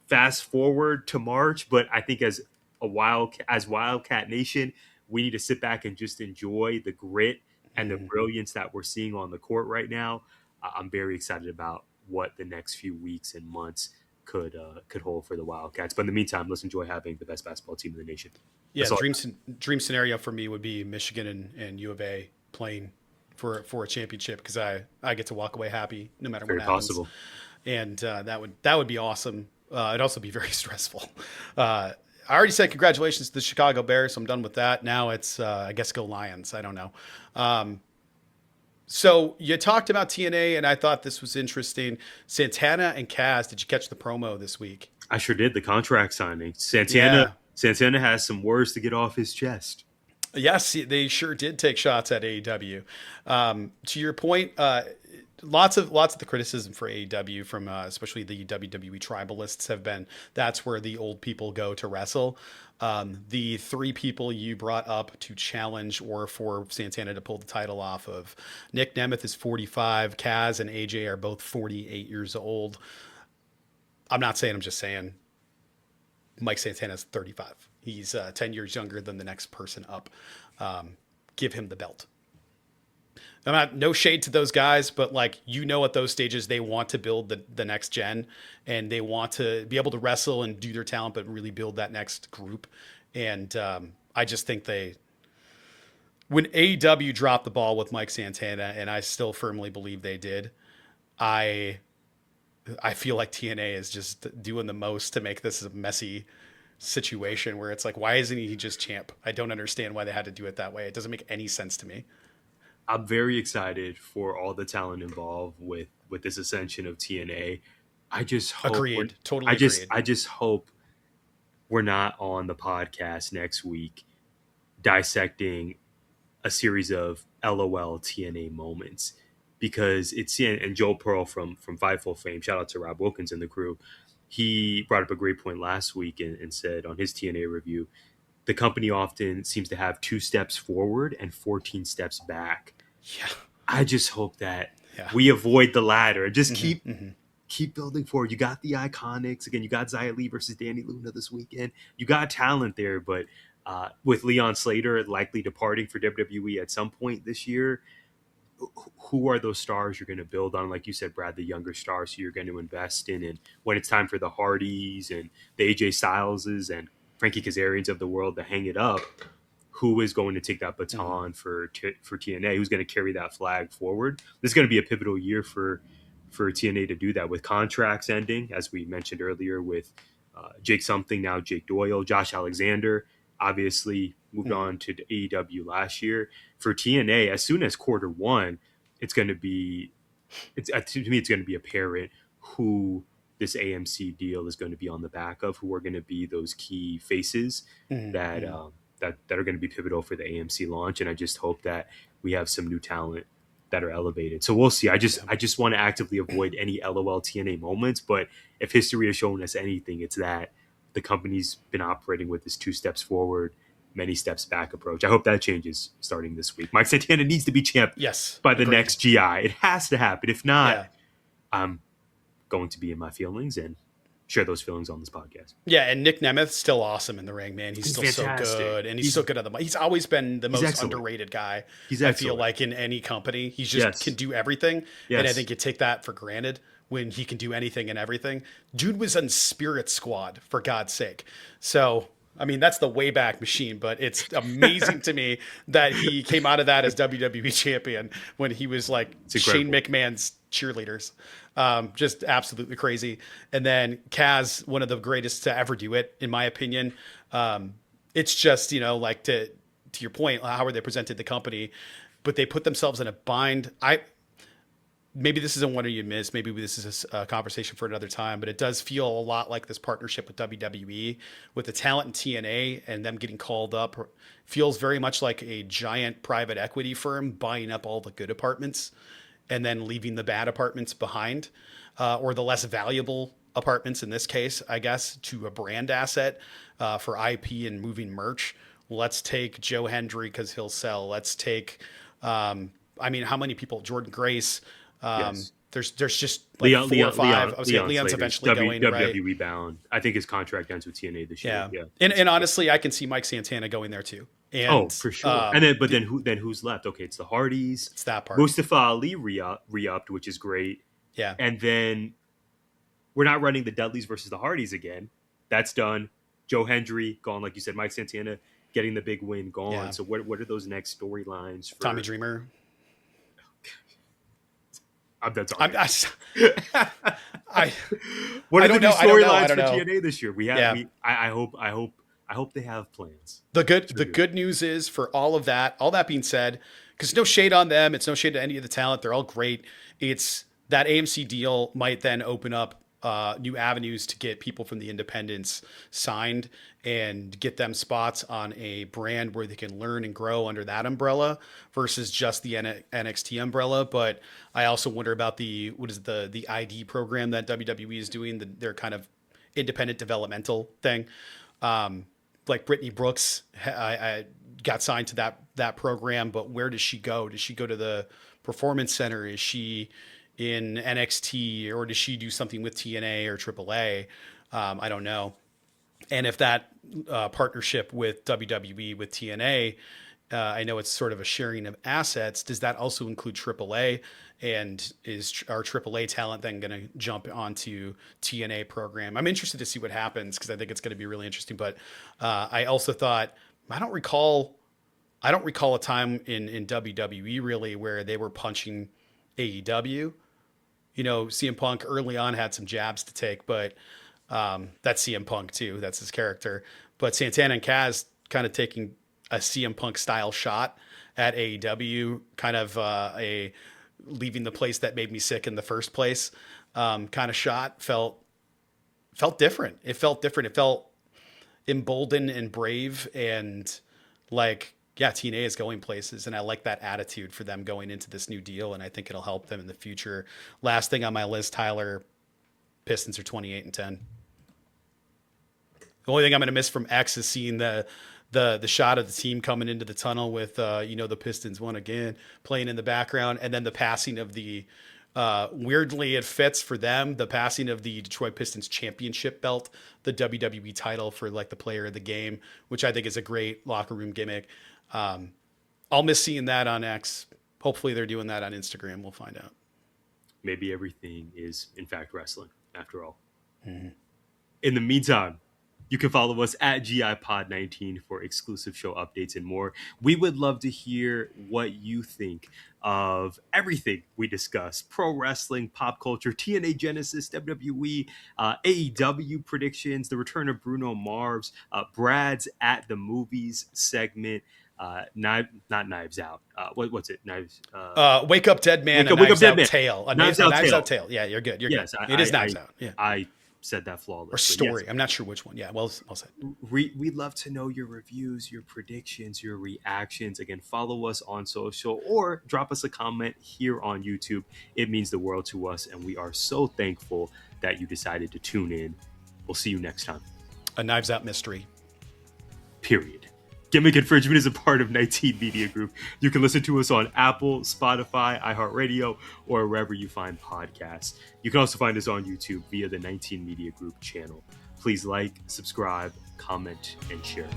fast forward to March, but I think as Wildcat Nation, we need to sit back and just enjoy the grit and the brilliance that we're seeing on the court right now. I'm very excited about what the next few weeks and months could hold for the Wildcats. But in the meantime, let's enjoy having the best basketball team in the nation. Yeah, dream scenario for me would be Michigan and U of A playing for a championship, because I get to walk away happy no matter what happens. Possible. And that would be awesome. It'd also be very stressful. I already said congratulations to the Chicago Bears, so I'm done with that. Now it's I guess go Lions. I don't know. So you talked about TNA, and I thought this was interesting. Santana and Kaz, did you catch the promo this week? I sure did. The contract signing. Santana has some words to get off his chest. Yes, they sure did take shots at AEW. To your point, lots of the criticism for AEW from especially the WWE tribalists have been that's where the old people go to wrestle. The three people you brought up to challenge or for Santana to pull the title off of, Nick Nemeth is 45. Kaz and AJ are both 48 years old. I'm not saying, I'm just saying Mike Santana's 35. He's 10 years younger than the next person up. Give him the belt. No shade to those guys, but like, at those stages, they want to build the next gen, and they want to be able to wrestle and do their talent, but really build that next group. And I just think when AEW dropped the ball with Mike Santana, and I still firmly believe they did, I feel like TNA is just doing the most to make this a messy situation where it's like, why isn't he just champ? I don't understand why they had to do it that way. It doesn't make any sense to me. I'm very excited for all the talent involved with this ascension of TNA. I just hope Agreed. Totally agreed. I just hope we're not on the podcast next week dissecting a series of LOL TNA moments, because it's and Joe Pearl from Fightful fame, shout out to Rob Wilkins and the crew, he brought up a great point last week and said on his TNA review, the company often seems to have 2 steps forward and 14 steps back. Yeah. I just hope that we avoid the latter. Just keep building forward. You got the Iconics. Again, you got Xia Li versus Danny Luna this weekend. You got talent there, but with Leon Slater likely departing for WWE at some point this year, who are those stars you're going to build on? Like you said, Brad, the younger stars who you're going to invest in. And when it's time for the Hardys and the AJ Styleses and Frankie Kazarians of the world to hang it up, who is going to take that baton for TNA? Who's going to carry that flag forward? This is going to be a pivotal year for TNA to do that, with contracts ending, as we mentioned earlier, with Jake Something, now Jake Doyle, Josh Alexander, obviously moved on to the AEW last year. For TNA, as soon as quarter one, it's going to be, to me, it's going to be apparent who this AMC deal is going to be on the back of, who are going to be those key faces that are going to be pivotal for the AMC launch. And I just hope that we have some new talent that are elevated. So we'll see. I just want to actively avoid any LOL TNA moments. But if history has shown us anything, it's that the company's been operating with this 2 steps forward, many steps back approach. I hope that changes starting this week. Mike Santana needs to be champ by the next GI. It has to happen. If not, I'm going to be in my feelings and share those feelings on this podcast. Yeah, and Nick Nemeth's still awesome in the ring, man. He's still fantastic. So good, and he's so good at the mic. He's always been the most excellent. Underrated guy. I feel like in any company, he just can do everything, and I think you take that for granted when he can do anything and everything. Dude was on Spirit Squad, for God's sake. So, I mean, that's the Wayback Machine, but it's amazing to me that he came out of that as WWE champion when he was like Shane McMahon's cheerleaders. Just absolutely crazy. And then Kaz, one of the greatest to ever do it, in my opinion. It's just, like to your point, how are they presented the company, but they put themselves in a bind. Maybe this isn't one you missed. Maybe this is a conversation for another time, but it does feel a lot like this partnership with WWE, with the talent in TNA and them getting called up. Feels very much like a giant private equity firm buying up all the good apartments and then leaving the bad apartments behind, or the less valuable apartments in this case, I guess, to a brand asset for IP and moving merch. Let's take Joe Hendry because he'll sell. Let's take, how many people? Jordan Grace. There's just like Leon, 4 or 5. I was saying Slater's Leon's eventually going, WWE right? bound. I think his contract ends with TNA this year. Yeah. And honestly, I can see Mike Santana going there too. And, for sure. Then who's left? Okay, it's the Hardys. It's that part. Mustafa Ali re-upped, which is great. Yeah. And then we're not running the Dudleys versus the Hardys again. That's done. Joe Hendry gone, like you said. Mike Santana getting the big win, gone. Yeah. So what are those next storylines for Tommy Dreamer? I'm done talking. What are the new storylines for know. TNA this year? I hope they have plans. The good news is, for all that being said, because no shade on them, it's no shade to any of the talent. They're all great. It's that AMC deal might then open up new avenues to get people from the independents signed and get them spots on a brand where they can learn and grow under that umbrella versus just the NXT umbrella. But I also wonder about the ID program that WWE is doing, their kind of independent developmental thing. Like Brittany Brooks, I got signed to that program, but where does she go? Does she go to the Performance Center? Is she in NXT, or does she do something with TNA or AAA? I don't know. And if that partnership with WWE with TNA, I know it's sort of a sharing of assets. Does that also include AAA? And is our AAA talent then going to jump onto TNA program? I'm interested to see what happens because I think it's going to be really interesting. But I also thought, I don't recall I don't recall a time in WWE really where they were punching AEW. You know, CM Punk early on had some jabs to take, but that's CM Punk too. That's his character. But Santana and Kaz kind of taking a CM Punk style shot at AEW, kind of a leaving the place that made me sick in the first place kind of shot felt different. It felt different. It felt emboldened and brave and like, yeah, TNA is going places, and I like that attitude for them going into this new deal, and I think it'll help them in the future. Last thing on my list, Tyler, Pistons are 28-10. The only thing I'm going to miss from X is seeing the shot of the team coming into the tunnel with the Pistons won again playing in the background, and then the passing of the weirdly it fits for them, the passing of the Detroit Pistons championship belt, the WWE title for like the player of the game, which I think is a great locker room gimmick. I'll miss seeing that on X. Hopefully they're doing that on Instagram. We'll find out. Maybe everything is in fact wrestling after all. Mm-hmm. In the meantime, you can follow us at GIPod19 for exclusive show updates and more. We would love to hear what you think of everything we discuss: pro wrestling, pop culture, TNA Genesis, WWE, AEW predictions, the return of Bruno Mars, Brad's At the Movies segment, not Knives Out. What's it? Knives. Wake Up Dead Man. Wake Up Dead Man. Tale. Knives Out Tale. Yeah, you're good. Yes, good. It is Knives Out. Yeah. I said that flawlessly. Or story. Yes. I'm not sure which one. Yeah, well said. We'd love to know your reviews, your predictions, your reactions. Again, follow us on social or drop us a comment here on YouTube. It means the world to us, and we are so thankful that you decided to tune in. We'll see you next time. A Knives Out mystery. Period. Gimmick Infringement is a part of 19 Media Group. You can listen to us on Apple, Spotify, iHeartRadio, or wherever you find podcasts. You can also find us on YouTube via the 19 Media Group channel. Please like, subscribe, comment, and share.